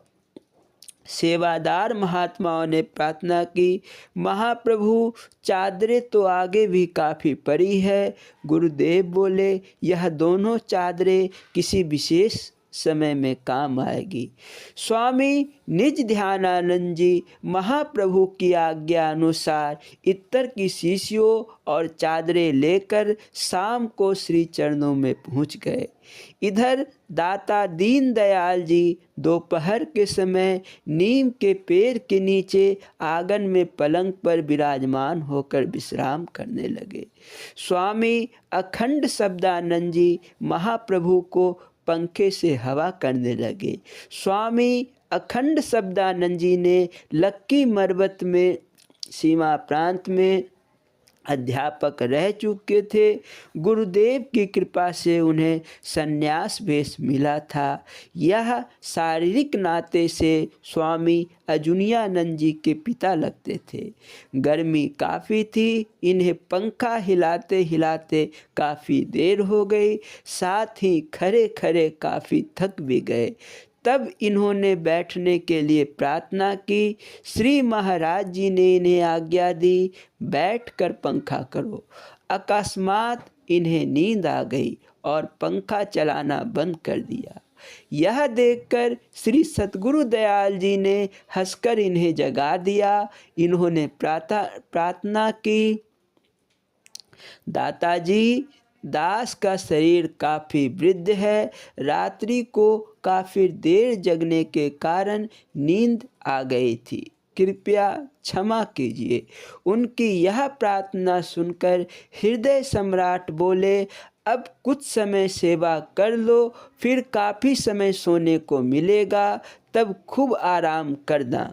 सेवादार महात्माओं ने प्रार्थना की, महाप्रभु चादरें तो आगे भी काफ़ी पड़ी है। गुरुदेव बोले, यह दोनों चादरें किसी विशेष समय में काम आएगी। स्वामी निज ध्यानानंद जी महाप्रभु की आज्ञा अनुसार इत्तर की शीशियों और चादरें लेकर शाम को श्री चरणों में पहुंच गए। इधर दाता दीन दयाल जी दोपहर के समय नीम के पेड़ के नीचे आंगन में पलंग पर विराजमान होकर विश्राम करने लगे। स्वामी अखंड शब्दानंद जी महाप्रभु को पंखे से हवा करने लगे। स्वामी अखंड शब्दानंद जी ने लक्की मरबत में सीमा प्रांत में अध्यापक रह चुके थे। गुरुदेव की कृपा से उन्हें संन्यास वेश मिला था। यह शारीरिक नाते से स्वामी अजुनियानंद जी के पिता लगते थे। गर्मी काफ़ी थी, इन्हें पंखा हिलाते हिलाते काफ़ी देर हो गई, साथ ही खड़े खड़े काफ़ी थक भी गए। तब इन्होंने बैठने के लिए प्रार्थना की। श्री महाराज जी ने इन्हें आज्ञा दी, बैठकर पंखा करो। अकस्मात इन्हें नींद आ गई और पंखा चलाना बंद कर दिया। यह देखकर श्री सतगुरु दयाल जी ने हंसकर इन्हें जगा दिया। इन्होंने प्रार्थना की, दाताजी, दास का शरीर काफ़ी वृद्ध है, रात्रि को काफ़ी देर जगने के कारण नींद आ गई थी, कृपया क्षमा कीजिए। उनकी यह प्रार्थना सुनकर हृदय सम्राट बोले, अब कुछ समय सेवा कर लो, फिर काफ़ी समय सोने को मिलेगा, तब खूब आराम करना।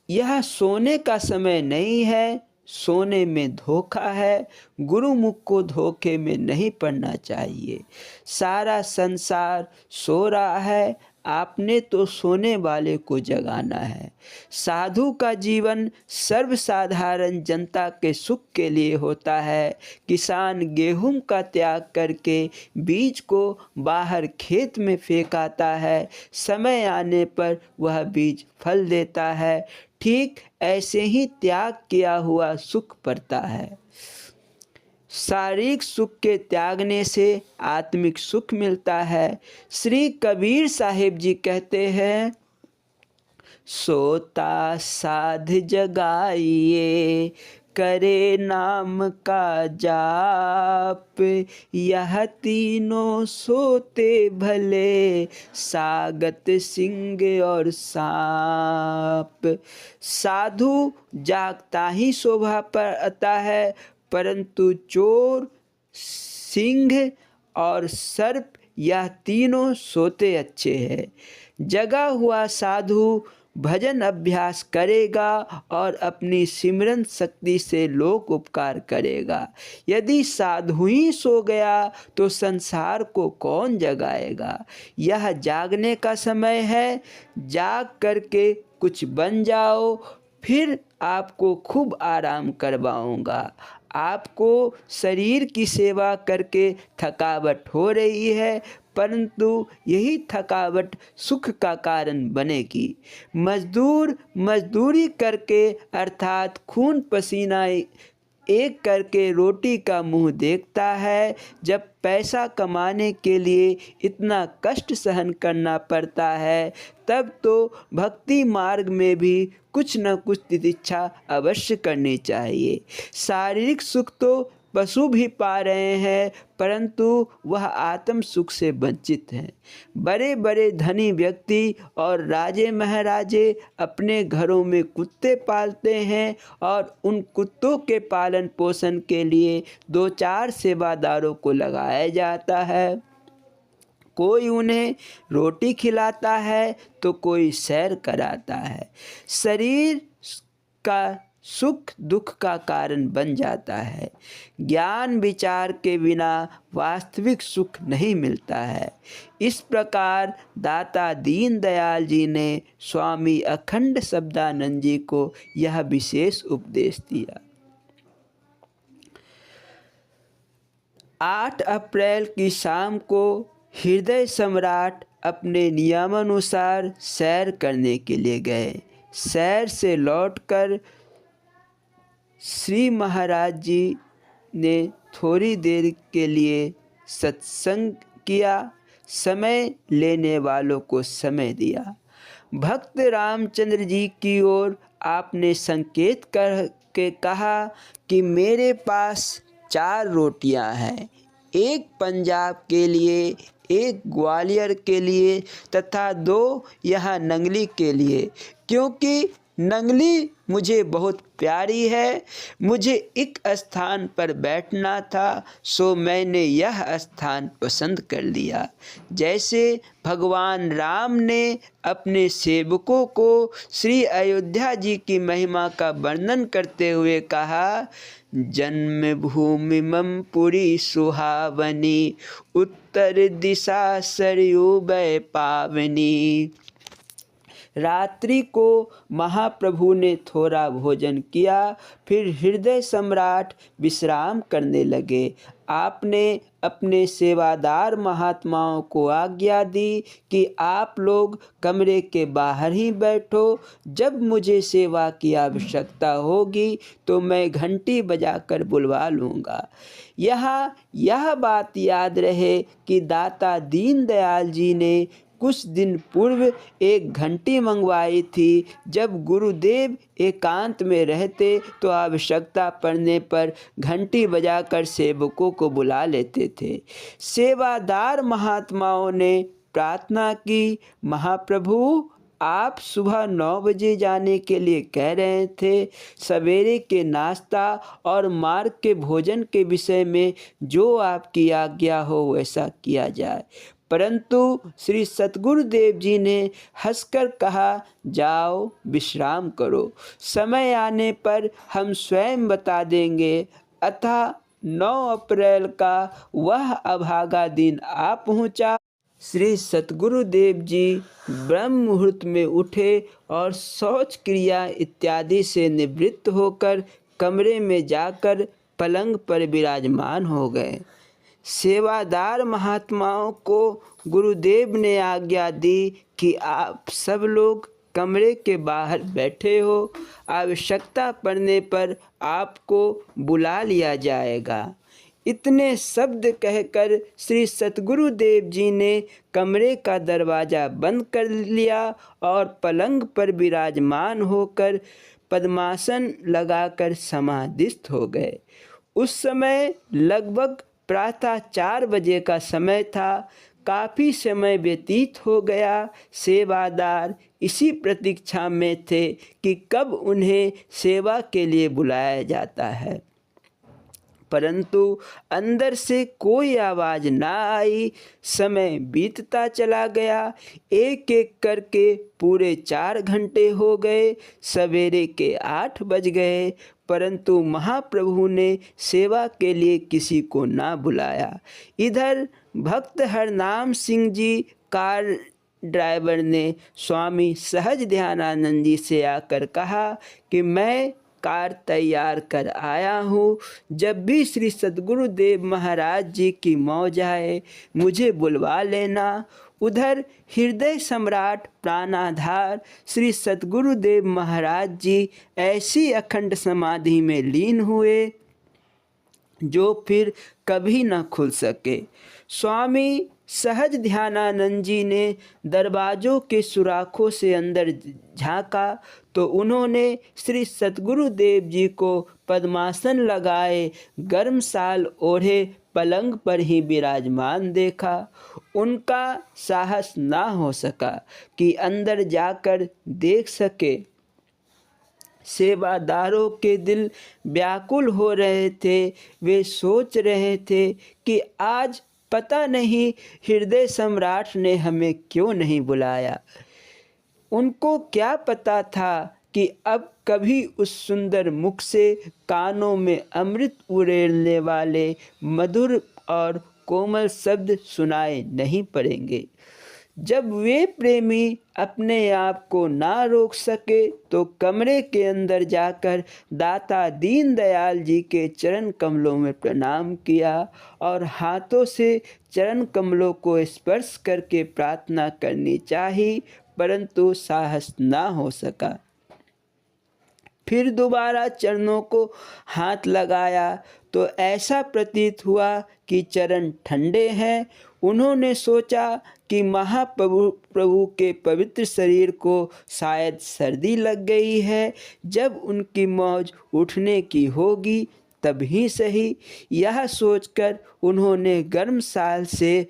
यह सोने का समय नहीं है, सोने में धोखा है। गुरुमुख को धोखे में नहीं पड़ना चाहिए। सारा संसार सो रहा है, आपने तो सोने वाले को जगाना है। साधु का जीवन सर्वसाधारण जनता के सुख के लिए होता है। किसान गेहूं का त्याग करके बीज को बाहर खेत में फेंकाता है, समय आने पर वह बीज फल देता है। ठीक ऐसे ही त्याग किया हुआ सुख पड़ता है। शारीरिक सुख के त्यागने से आत्मिक सुख मिलता है। श्री कबीर साहिब जी कहते हैं, सोता साध जगाइए, करे नाम का जाप, यह तीनों सोते भले, सागत सिंह और सांप। साधु जागता ही शोभा पाता है, परंतु चोर, सिंह और सर्प यह तीनों सोते अच्छे हैं। जगा हुआ साधु भजन अभ्यास करेगा और अपनी सिमरन शक्ति से लोक उपकार करेगा। यदि साधु ही सो गया तो संसार को कौन जगाएगा। यह जागने का समय है, जाग करके कुछ बन जाओ, फिर आपको खूब आराम करवाऊंगा। आपको शरीर की सेवा करके थकावट हो रही है, परंतु यही थकावट सुख का कारण बनेगी। मजदूर मजदूरी करके अर्थात खून पसीना एक करके रोटी का मुंह देखता है। जब पैसा कमाने के लिए इतना कष्ट सहन करना पड़ता है, तब तो भक्ति मार्ग में भी कुछ न कुछ तितिक्षा अवश्य करनी चाहिए। शारीरिक सुख तो पशु भी पा रहे हैं, परंतु वह आत्म सुख से वंचित हैं। बड़े बड़े धनी व्यक्ति और राजे महाराजे अपने घरों में कुत्ते पालते हैं और उन कुत्तों के पालन पोषण के लिए 2-4 सेवादारों को लगाया जाता है। कोई उन्हें रोटी खिलाता है तो कोई सैर कराता है। शरीर का सुख दुख का कारण बन जाता है। ज्ञान विचार के बिना वास्तविक सुख नहीं मिलता है। इस प्रकार दाता दीन दयाल जी ने स्वामी अखंड शब्दानंद जी को यह विशेष उपदेश दिया। 8 अप्रैल की शाम को हृदय सम्राट अपने नियमानुसार सैर करने के लिए गए। सैर से लौटकर श्री महाराज जी ने थोड़ी देर के लिए सत्संग किया, समय लेने वालों को समय दिया। भक्त रामचंद्र जी की ओर आपने संकेत करके कहा कि मेरे पास 4 रोटियां हैं, एक पंजाब के लिए, एक ग्वालियर के लिए तथा 2 यहाँ नंगली के लिए, क्योंकि नंगली मुझे बहुत प्यारी है, मुझे एक स्थान पर बैठना था, सो मैंने यह स्थान पसंद कर लिया। जैसे भगवान राम ने अपने सेवकों को श्री अयोध्या जी की महिमा का वर्णन करते हुए कहा, जन्मभूमि मम पुरी सुहावनी, उत्तर दिशा सरयू वै पावनी। रात्रि को महाप्रभु ने थोड़ा भोजन किया, फिर हृदय सम्राट विश्राम करने लगे। आपने अपने सेवादार महात्माओं को आज्ञा दी कि आप लोग कमरे के बाहर ही बैठो, जब मुझे सेवा की आवश्यकता होगी तो मैं घंटी बजाकर बुलवा लूँगा। यहाँ यह बात याद रहे कि दाता दीनदयाल जी ने कुछ दिन पूर्व एक घंटी मंगवाई थी। जब गुरुदेव एकांत में रहते तो आवश्यकता पड़ने पर घंटी बजाकर सेवकों को बुला लेते थे। सेवादार महात्माओं ने प्रार्थना की, महाप्रभु आप सुबह 9 बजे जाने के लिए कह रहे थे। सवेरे के नाश्ता और मार्ग के भोजन के विषय में जो आपकी आज्ञा हो वैसा किया जाए। परंतु श्री सतगुरुदेव जी ने हंसकर कहा, जाओ विश्राम करो, समय आने पर हम स्वयं बता देंगे। अतः 9 अप्रैल का वह अभागा दिन आ पहुँचा। श्री सतगुरुदेव जी ब्रह्म मुहूर्त में उठे और शौच क्रिया इत्यादि से निवृत्त होकर कमरे में जाकर पलंग पर विराजमान हो गए। सेवादार महात्माओं को गुरुदेव ने आज्ञा दी कि आप सब लोग कमरे के बाहर बैठे हो, आवश्यकता पड़ने पर आपको बुला लिया जाएगा। इतने शब्द कहकर श्री सतगुरुदेव जी ने कमरे का दरवाज़ा बंद कर लिया और पलंग पर विराजमान होकर पद्मासन लगाकर समाधिस्थ हो गए। उस समय लगभग प्रातः 4 बजे का समय था। काफ़ी समय व्यतीत हो गया। सेवादार इसी प्रतीक्षा में थे कि कब उन्हें सेवा के लिए बुलाया जाता है, परंतु अंदर से कोई आवाज़ ना आई। समय बीतता चला गया। एक एक करके पूरे 4 घंटे हो गए। सवेरे के 8 बज गए, परंतु महाप्रभु ने सेवा के लिए किसी को ना बुलाया। इधर भक्त हरनाम सिंह जी कार ड्राइवर ने स्वामी सहज ध्यानानंद जी से आकर कहा कि मैं कार तैयार कर आया हूँ, जब भी श्री सद्गुरुदेव महाराज जी की मौज आए मुझे बुलवा लेना। उधर हृदय सम्राट प्राणाधार श्री सद्गुरुदेव महाराज जी ऐसी अखंड समाधि में लीन हुए जो फिर कभी न खुल सके। स्वामी सहज ध्यानानंद जी ने दरवाज़ों के सुराखों से अंदर झांका तो उन्होंने श्री सतगुरुदेव जी को पद्मासन लगाए गर्म शाल ओढ़े पलंग पर ही विराजमान देखा। उनका साहस ना हो सका कि अंदर जाकर देख सके। सेवादारों के दिल व्याकुल हो रहे थे। वे सोच रहे थे कि आज पता नहीं हृदय सम्राट ने हमें क्यों नहीं बुलाया। उनको क्या पता था कि अब कभी उस सुंदर मुख से कानों में अमृत उड़ेलने वाले मधुर और कोमल शब्द सुनाए नहीं पड़ेंगे। जब वे प्रेमी अपने आप को ना रोक सके तो कमरे के अंदर जाकर दाता दीनदयाल जी के चरण कमलों में प्रणाम किया और हाथों से चरण कमलों को स्पर्श करके प्रार्थना करनी चाहिए, परंतु साहस ना हो सका। फिर दोबारा चरणों को हाथ लगाया तो ऐसा प्रतीत हुआ कि चरण ठंडे हैं। उन्होंने सोचा कि महाप्रभु के पवित्र शरीर को शायद सर्दी लग गई है। जब उनकी मौज उठने की होगी तब ही सही। यह सोचकर उन्होंने गर्म शाल से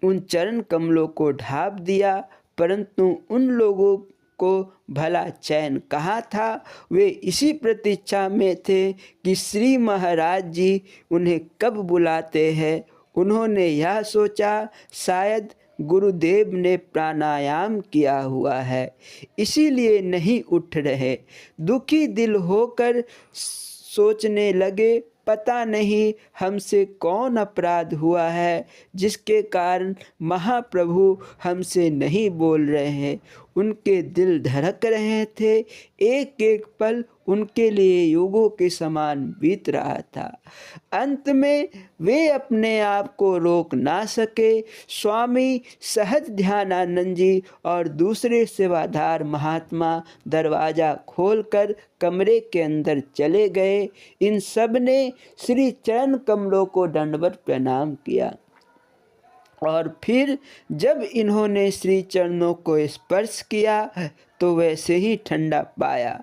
उन चरण कमलों को ढाँप दिया, परंतु उन लोगों को भला चैन कहाँ था। वे इसी प्रतीक्षा में थे कि श्री महाराज जी उन्हें कब बुलाते हैं। उन्होंने यह सोचा, शायद गुरुदेव ने प्राणायाम किया हुआ है, इसीलिए नहीं उठ रहे। दुखी दिल होकर सोचने लगे, पता नहीं हमसे कौन अपराध हुआ है जिसके कारण महाप्रभु हमसे नहीं बोल रहे हैं। उनके दिल धड़क रहे थे। एक एक पल उनके लिए युगों के समान बीत रहा था। अंत में वे अपने आप को रोक ना सके। स्वामी सहज ध्यानानंद जी और दूसरे सेवादार महात्मा दरवाज़ा खोलकर कमरे के अंदर चले गए। इन सब ने श्री चरण कमलों को दंडवत प्रणाम किया और फिर जब इन्होंने श्री चरणों को स्पर्श किया तो वैसे ही ठंडा पाया।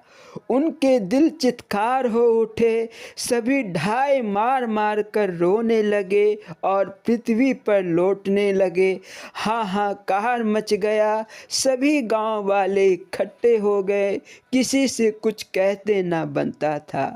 उनके दिल चित्कार हो उठे। सभी ढाई मार मार कर रोने लगे और पृथ्वी पर लौटने लगे। हाहाकार मच गया। सभी गांव वाले इकट्ठे हो गए। किसी से कुछ कहते ना बनता था।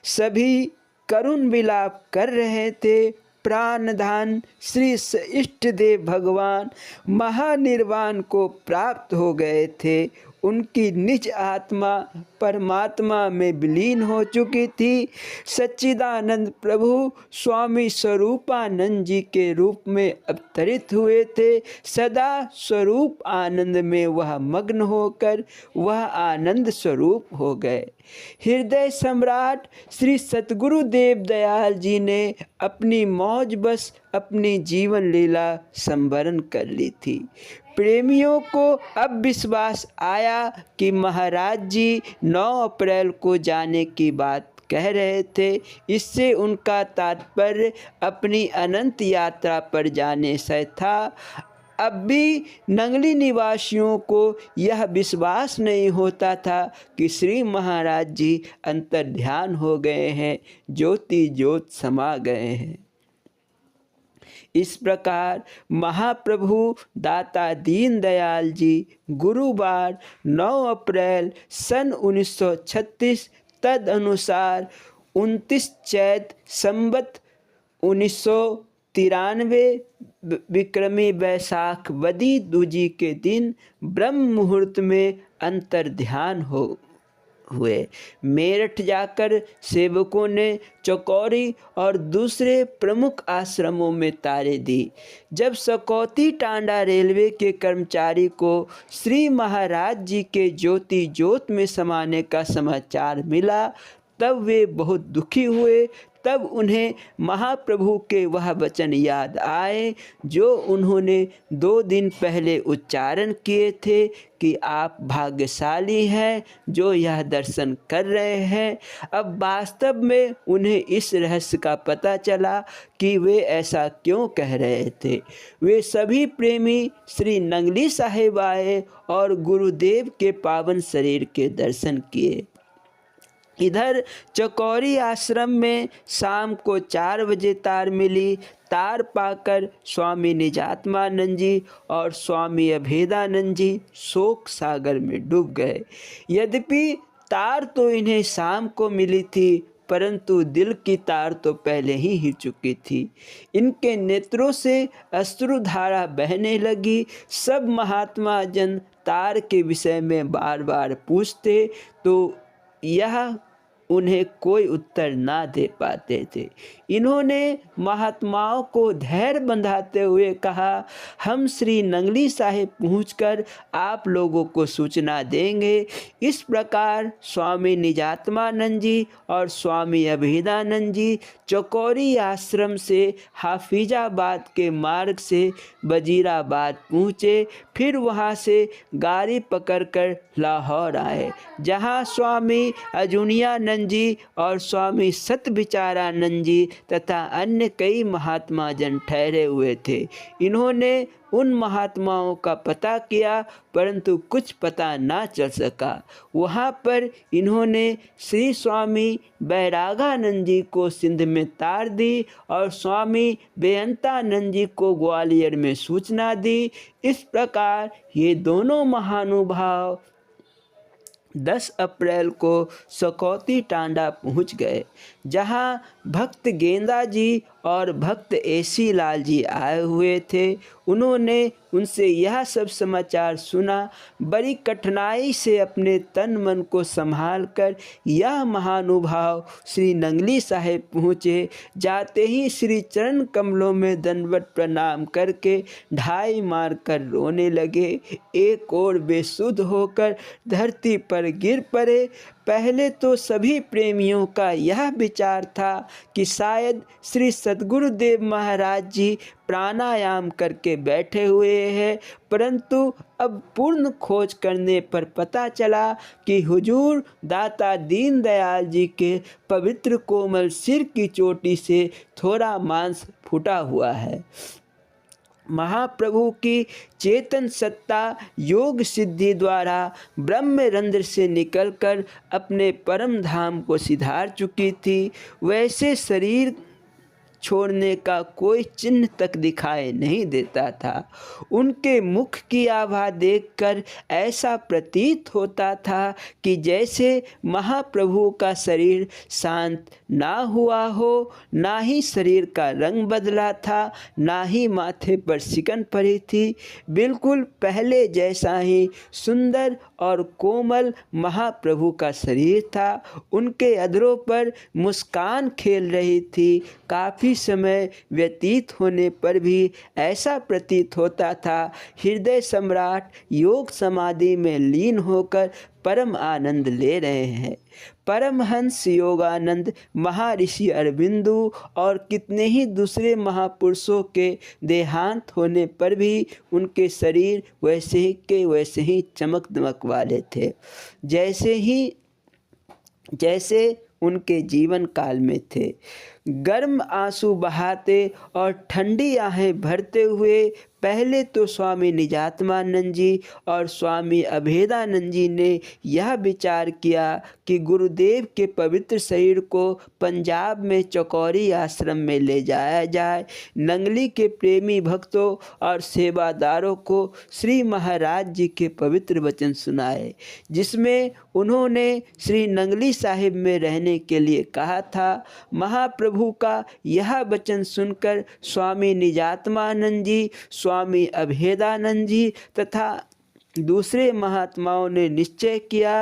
सभी करुण विलाप कर रहे थे। प्राणधान श्री इष्ट देव भगवान महानिर्वाण को प्राप्त हो गए थे। उनकी निज आत्मा परमात्मा में विलीन हो चुकी थी। सच्चिदानंद प्रभु स्वामी स्वरूपानंद जी के रूप में अवतरित हुए थे। सदा स्वरूप आनंद में वह मग्न होकर वह आनंद स्वरूप हो गए। हृदय सम्राट श्री सतगुरु देव दयाल जी ने अपनी मौज बस अपनी जीवन लीला संवरण कर ली थी। प्रेमियों को अब विश्वास आया कि महाराज जी 9 अप्रैल को जाने की बात कह रहे थे। इससे उनका तात्पर्य अपनी अनंत यात्रा पर जाने से था। अब भी नंगली निवासियों को यह विश्वास नहीं होता था कि श्री महाराज जी अंतर ध्यान हो गए हैं, ज्योति ज्योत समा गए हैं। इस प्रकार महाप्रभु दाता दीन दयाल जी गुरुवार 9 अप्रैल सन 1936 तदनुसार 29 चैत संवत 1993 विक्रमी वैशाख बदी दूजी के दिन ब्रह्म मुहूर्त में अंतर ध्यान हुए। मेरठ जाकर सेवकों ने चकौरी और दूसरे प्रमुख आश्रमों में तारे दी। जब सकौती टांडा रेलवे के कर्मचारी को श्री महाराज जी के ज्योति ज्योत में समाने का समाचार मिला तब वे बहुत दुखी हुए। तब उन्हें महाप्रभु के वह वचन याद आए जो उन्होंने 2 दिन पहले उच्चारण किए थे कि आप भाग्यशाली हैं जो यह दर्शन कर रहे हैं। अब वास्तव में उन्हें इस रहस्य का पता चला कि वे ऐसा क्यों कह रहे थे। वे सभी प्रेमी श्री नंगली साहिब आए और गुरुदेव के पावन शरीर के दर्शन किए। इधर चकौरी आश्रम में शाम को 4 बजे तार मिली। तार पाकर स्वामी निजात्मानंद जी और स्वामी अभेदानंद जी शोक सागर में डूब गए। यद्यपि तार तो इन्हें शाम को मिली थी परंतु दिल की तार तो पहले ही हिल चुकी थी। इनके नेत्रों से अश्रुधारा बहने लगी। सब महात्मा जन तार के विषय में बार बार पूछते तो यह उन्हें कोई उत्तर ना दे पाते थे। इन्होंने महात्माओं को धैर्य बंधाते हुए कहा, हम श्री नंगली साहिब पहुंचकर आप लोगों को सूचना देंगे। इस प्रकार स्वामी निजात्मानंद जी और स्वामी अभेदानंद जी चकौरी आश्रम से हाफिजाबाद के मार्ग से वजीराबाद पहुँचे। फिर वहाँ से गाड़ी पकड़कर लाहौर आए जहाँ स्वामी अजुनियानंद जी और स्वामी सतविचारानंद जी तथा अन्य कई महात्मा जन ठहरे हुए थे। इन्होंने उन महात्माओं का पता किया परंतु कुछ पता ना चल सका। वहाँ पर इन्होंने श्री स्वामी बैरागानंद जी को सिंध में तार दी और स्वामी बेअंतानंद जी को ग्वालियर में सूचना दी। इस प्रकार ये दोनों महानुभाव 10 अप्रैल को सकौती टांडा पहुंच गए, जहां भक्त गेंदा जी और भक्त एसी लाल जी आए हुए थे। उन्होंने उनसे यह सब समाचार सुना। बड़ी कठिनाई से अपने तन मन को संभाल कर यह महानुभाव श्री नंगली साहेब पहुँचे। जाते ही श्री चरण कमलों में दंडवत प्रणाम करके ढाई मार कर रोने लगे। एक और बेसुध होकर धरती पर गिर पड़े। पहले तो सभी प्रेमियों का यह विचार था कि शायद श्री सद्गुरुदेव महाराज जी प्राणायाम करके बैठे हुए हैं, परंतु अब पूर्ण खोज करने पर पता चला कि हुजूर दाता दीनदयाल जी के पवित्र कोमल सिर की चोटी से थोड़ा मांस फूटा हुआ है। महाप्रभु की चेतन सत्ता योग सिद्धि द्वारा ब्रह्मरंध्र से निकलकर अपने परम धाम को सिधार चुकी थी। वैसे शरीर छोड़ने का कोई चिन्ह तक दिखाई नहीं देता था। उनके मुख की आभा देखकर ऐसा प्रतीत होता था कि जैसे महाप्रभु का शरीर शांत ना हुआ हो, ना ही शरीर का रंग बदला था, ना ही माथे पर सिकन पड़ी थी। बिल्कुल पहले जैसा ही सुंदर और कोमल महाप्रभु का शरीर था। उनके अधरों पर मुस्कान खेल रही थी। काफ़ी समय व्यतीत होने पर भी ऐसा प्रतीत होता था हृदय सम्राट योग समाधि में लीन होकर परम आनंद ले रहे हैं। परमहंस योगानंद, महर्षि अरबिंदु और कितने ही दूसरे महापुरुषों के देहांत होने पर भी उनके शरीर वैसे के वैसे ही चमक दमक वाले थे, जैसे उनके जीवन काल में थे। गर्म आंसू बहाते और ठंडी आहें भरते हुए पहले तो स्वामी निजात्मानंद जी और स्वामी अभेदानंद जी ने यह विचार किया कि गुरुदेव के पवित्र शरीर को पंजाब में चौकौरी आश्रम में ले जाया जाए। नंगली के प्रेमी भक्तों और सेवादारों को श्री महाराज जी के पवित्र वचन सुनाए, जिसमें उन्होंने श्री नंगली साहिब में रहने के लिए कहा था। महाप्रभु का यह वचन सुनकर स्वामी निजात्मानंद जी, स्वामी अभेदानंद जी तथा दूसरे महात्माओं ने निश्चय किया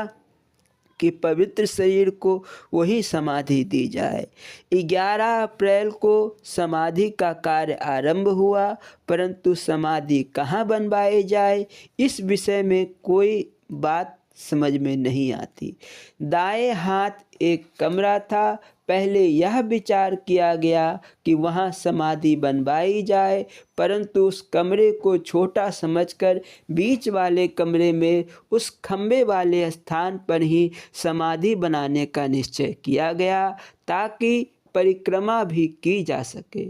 कि पवित्र शरीर को वही समाधि दी जाए। 11 अप्रैल को समाधि का कार्य आरंभ हुआ, परंतु समाधि कहाँ बनवाई जाए, इस विषय में कोई बात समझ में नहीं आती। दाएं हाथ एक कमरा था। पहले यह विचार किया गया कि वहाँ समाधि बनवाई जाए, परंतु उस कमरे को छोटा समझकर बीच वाले कमरे में उस खम्बे वाले स्थान पर ही समाधि बनाने का निश्चय किया गया, ताकि परिक्रमा भी की जा सके।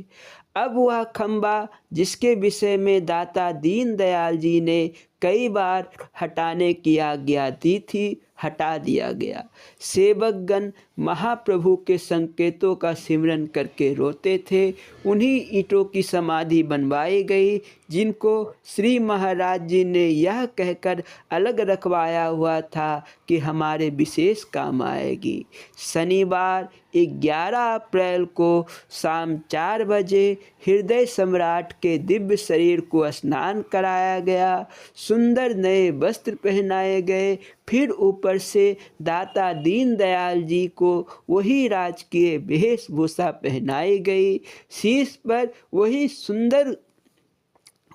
अब वह खम्बा, जिसके विषय में दाता दीनदयाल जी ने कई बार हटाने की आज्ञा दी थी, हटा दिया गया। सेवकगण महाप्रभु के संकेतों का सिमरन करके रोते थे। उन्हीं ईंटों की समाधि बनवाई गई, जिनको श्री महाराज जी ने यह कहकर अलग रखवाया हुआ था कि हमारे विशेष काम आएगी। शनिवार 11 अप्रैल को शाम 4 बजे हृदय सम्राट के दिव्य शरीर को स्नान कराया गया, सुंदर नए वस्त्र पहनाए गए। फिर ऊपर से दाता दीनदयाल जी को वही राजकीय वेशभूषा पहनाई गई। शीश पर वही सुंदर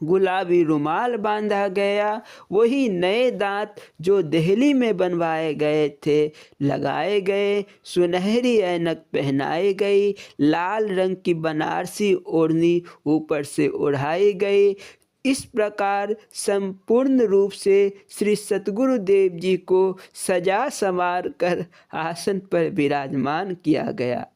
गुलाबी रुमाल बांधा गया। वही नए दांत जो दिल्ली में बनवाए गए थे लगाए गए। सुनहरी ऐनक पहनाई गई। लाल रंग की बनारसी ओढ़नी ऊपर से ओढ़ाई गई। इस प्रकार संपूर्ण रूप से श्री सतगुरुदेव जी को सजा संवार कर आसन पर विराजमान किया गया।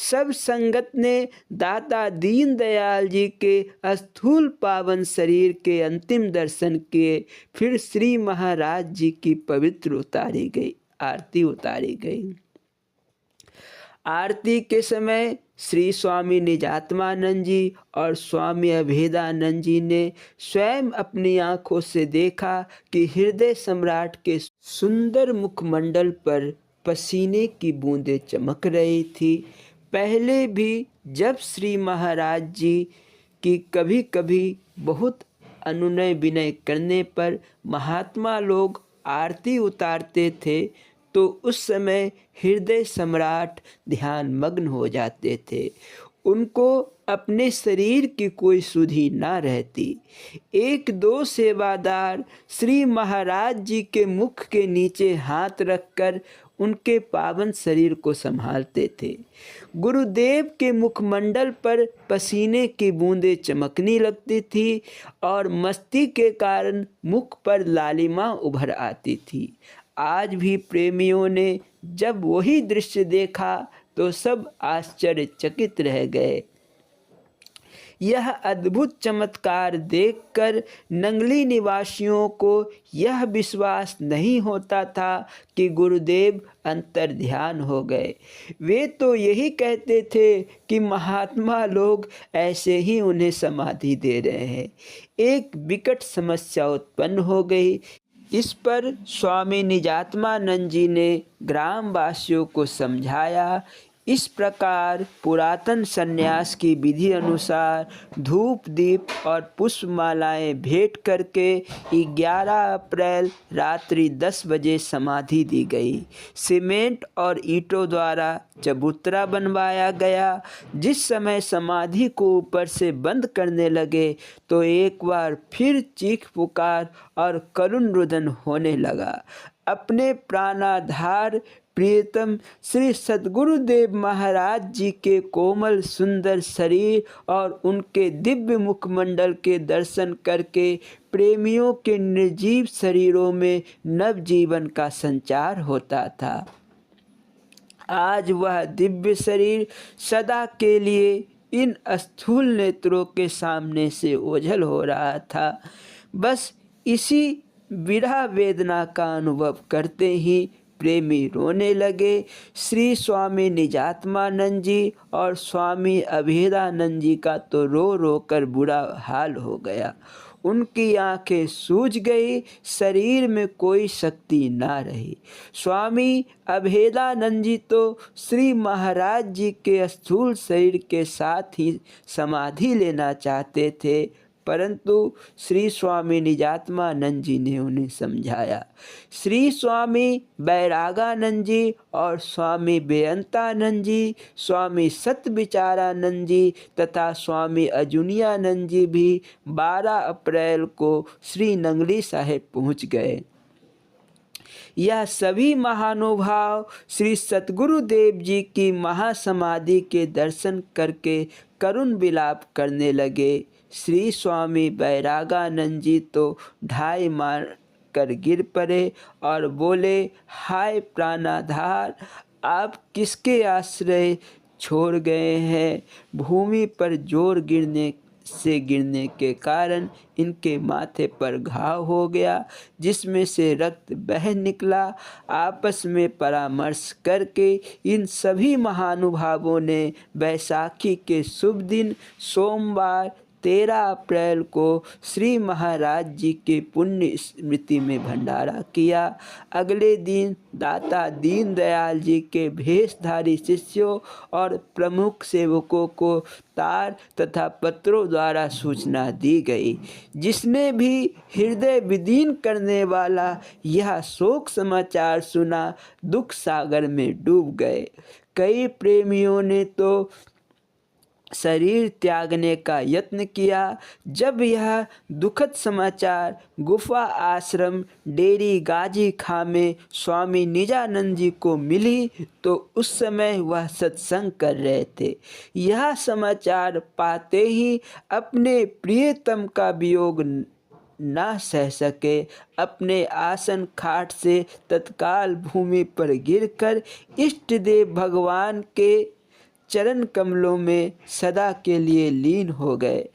सब संगत ने दाता दीनदयाल जी के स्थूल पावन शरीर के अंतिम दर्शन किए। फिर श्री महाराज जी की पवित्र आरती उतारी गई। आरती के समय श्री स्वामी निजात्मानंद जी और स्वामी अभेदानंद जी ने स्वयं अपनी आंखों से देखा कि हृदय सम्राट के सुंदर मुखमंडल पर पसीने की बूंदें चमक रही थी। पहले भी जब श्री महाराज जी की कभी कभी बहुत अनुनय विनय करने पर महात्मा लोग आरती उतारते थे तो उस समय हृदय सम्राट ध्यान मग्न हो जाते थे। उनको अपने शरीर की कोई सुधि ना रहती। एक दो सेवादार श्री महाराज जी के मुख के नीचे हाथ रखकर उनके पावन शरीर को संभालते थे। गुरुदेव के मुखमंडल पर पसीने की बूंदें चमकने लगती थी और मस्ती के कारण मुख पर लालिमा उभर आती थी। आज भी प्रेमियों ने जब वही दृश्य देखा तो सब आश्चर्यचकित रह गए। यह अद्भुत चमत्कार देखकर नंगली निवासियों को यह विश्वास नहीं होता था कि गुरुदेव अंतर ध्यान हो गए। वे तो यही कहते थे कि महात्मा लोग ऐसे ही उन्हें समाधि दे रहे हैं। एक विकट समस्या उत्पन्न हो गई। इस पर स्वामी निजात्मानंद जी ने ग्रामवासियों को समझाया। इस प्रकार पुरातन संन्यास की विधि अनुसार धूप दीप और पुष्पमालाएं भेंट करके 11 अप्रैल रात्रि 10 बजे समाधि दी गई। सीमेंट और ईंटों द्वारा चबूतरा बनवाया गया। जिस समय समाधि को ऊपर से बंद करने लगे तो एक बार फिर चीख पुकार और करुण रुदन होने लगा। अपने प्राणाधार प्रियतम श्री सद्गुरुदेव महाराज जी के कोमल सुंदर शरीर और उनके दिव्य मुखमंडल के दर्शन करके प्रेमियों के निर्जीव शरीरों में नवजीवन का संचार होता था। आज वह दिव्य शरीर सदा के लिए इन स्थूल नेत्रों के सामने से ओझल हो रहा था। बस इसी विरह वेदना का अनुभव करते ही प्रेमी रोने लगे। श्री स्वामी निजात्मानंद जी और स्वामी अभेदानंद जी का तो रो रो कर बुरा हाल हो गया। उनकी आंखें सूज गई, शरीर में कोई शक्ति ना रही। स्वामी अभेदानंद जी तो श्री महाराज जी के स्थूल शरीर के साथ ही समाधि लेना चाहते थे, परंतु श्री स्वामी निजात्मानंद जी ने उन्हें समझाया। श्री स्वामी बैरागानंद जी और स्वामी बेअंतानंद जी, स्वामी सतविचारानंद जी तथा स्वामी अजुनियानंद जी भी 12 अप्रैल को श्री नंगली साहिब पहुंच गए। यह सभी महानुभाव श्री सतगुरुदेव जी की महासमाधि के दर्शन करके करुण विलाप करने लगे। श्री स्वामी बैरागानंद जी तो ढाई मार कर गिर पड़े और बोले, हाय प्राणाधार, आप किसके आश्रय छोड़ गए हैं? भूमि पर जोर गिरने के कारण इनके माथे पर घाव हो गया, जिसमें से रक्त बह निकला। आपस में परामर्श करके इन सभी महानुभावों ने बैसाखी के शुभ दिन सोमवार 13 अप्रैल को श्री महाराज जी के पुण्य स्मृति में भंडारा किया। अगले दिन दाता दीनदयाल जी के भेषधारी शिष्यों और प्रमुख सेवकों को तार तथा पत्रों द्वारा सूचना दी गई। जिसने भी हृदय विदीन करने वाला यह शोक समाचार सुना, दुख सागर में डूब गए। कई प्रेमियों ने तो शरीर त्यागने का यत्न किया। जब यह दुखद समाचार गुफा आश्रम डेरी गाजी खां में स्वामी निजानंद जी को मिली तो उस समय वह सत्संग कर रहे थे। यह समाचार पाते ही अपने प्रियतम का वियोग ना सह सके, अपने आसन खाट से तत्काल भूमि पर गिरकर इष्ट देव भगवान के चरण कमलों में सदा के लिए लीन हो गए।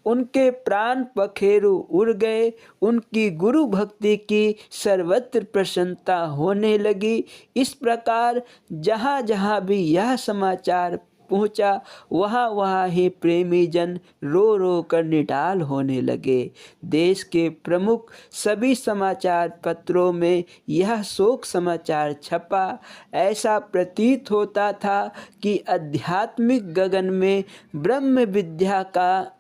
उनके प्राण पखेरु उड़ गए। उनकी गुरु भक्ति की सर्वत्र प्रसन्नता होने लगी। इस प्रकार जहाँ जहाँ भी यह समाचार पहुंचा, वहाँ ही प्रेमी जन रो रो कर निढाल होने लगे। देश के प्रमुख सभी समाचार पत्रों में यह शोक समाचार छपा। ऐसा प्रतीत होता था कि आध्यात्मिक गगन में ब्रह्म विद्या का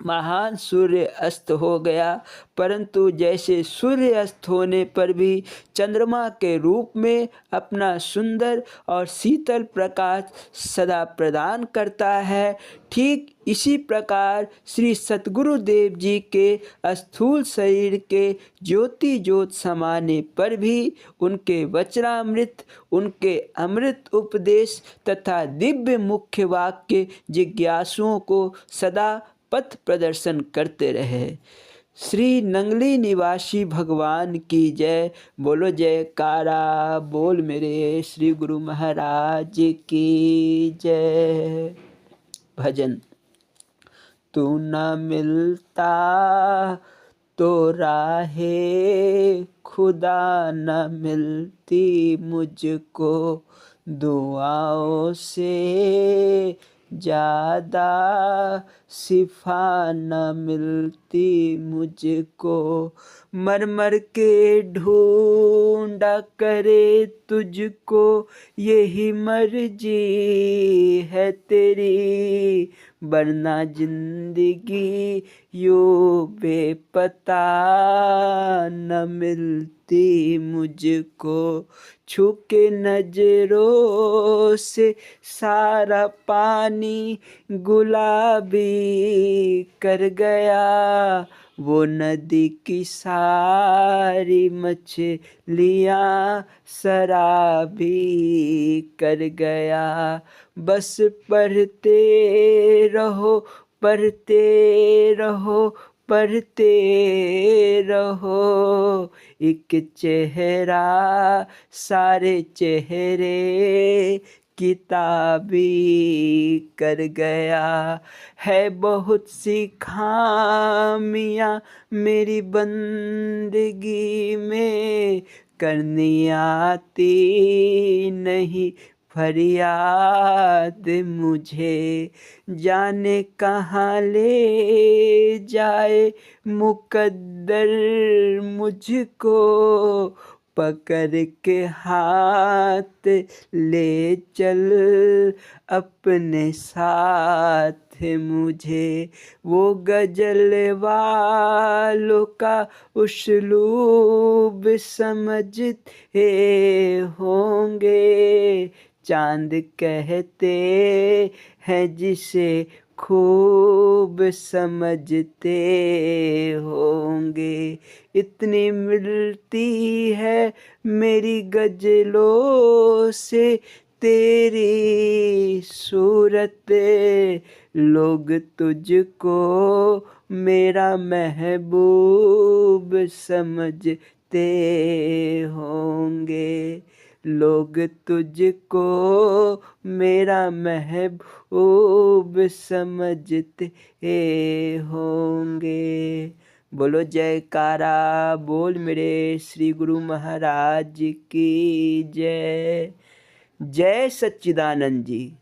महान सूर्य अस्त हो गया, परंतु जैसे सूर्य अस्त होने पर भी चंद्रमा के रूप में अपना सुंदर और शीतल प्रकाश सदा प्रदान करता है, ठीक इसी प्रकार श्री सतगुरुदेव जी के स्थूल शरीर के ज्योति ज्योत समाने पर भी उनके वचनामृत, उनके अमृत उपदेश तथा दिव्य मुख्य वाक्य जिज्ञासुओं को सदा पथ प्रदर्शन करते रहे। श्री नंगली निवासी भगवान की जय। बोलो जयकारा बोल मेरे श्री गुरु महाराज की जय। भजन। तू न मिलता तो राहे खुदा न मिलती मुझको, दुआओं से ज़्यादा शिफा न मिलती मुझको। मर मर के ढूंढा करे तुझको, यही मर्जी है तेरी, वरना जिंदगी यूं बेपता न मिलती मुझको। छू के नजरों से सारा पानी गुलाबी कर गया, वो नदी की सारी मछलियाँ शराबी कर गया। बस पढ़ते रहो पढ़ते रहो पढ़ते रहो, एक चेहरा सारे चेहरे किताबी कर गया। है बहुत सी खामियां मेरी बंदगी में, करनी आती नहीं फरियाद मुझे। जाने कहाँ ले जाए मुकद्दर मुझको, पकड़ के हाथ ले चल अपने साथ मुझे। वो गजल वालों का उस्लूब समझते होंगे, चांद कहते हैं जिसे खूब समझते होंगे। इतनी मिलती है मेरी गजलों से तेरी सूरत, लोग तुझको मेरा महबूब समझते होंगे। लोग तुझको मेरा महबूब समझते होंगे। बोलो जयकारा बोल मेरे श्री गुरु महाराज की जय। जय सच्चिदानंद जी।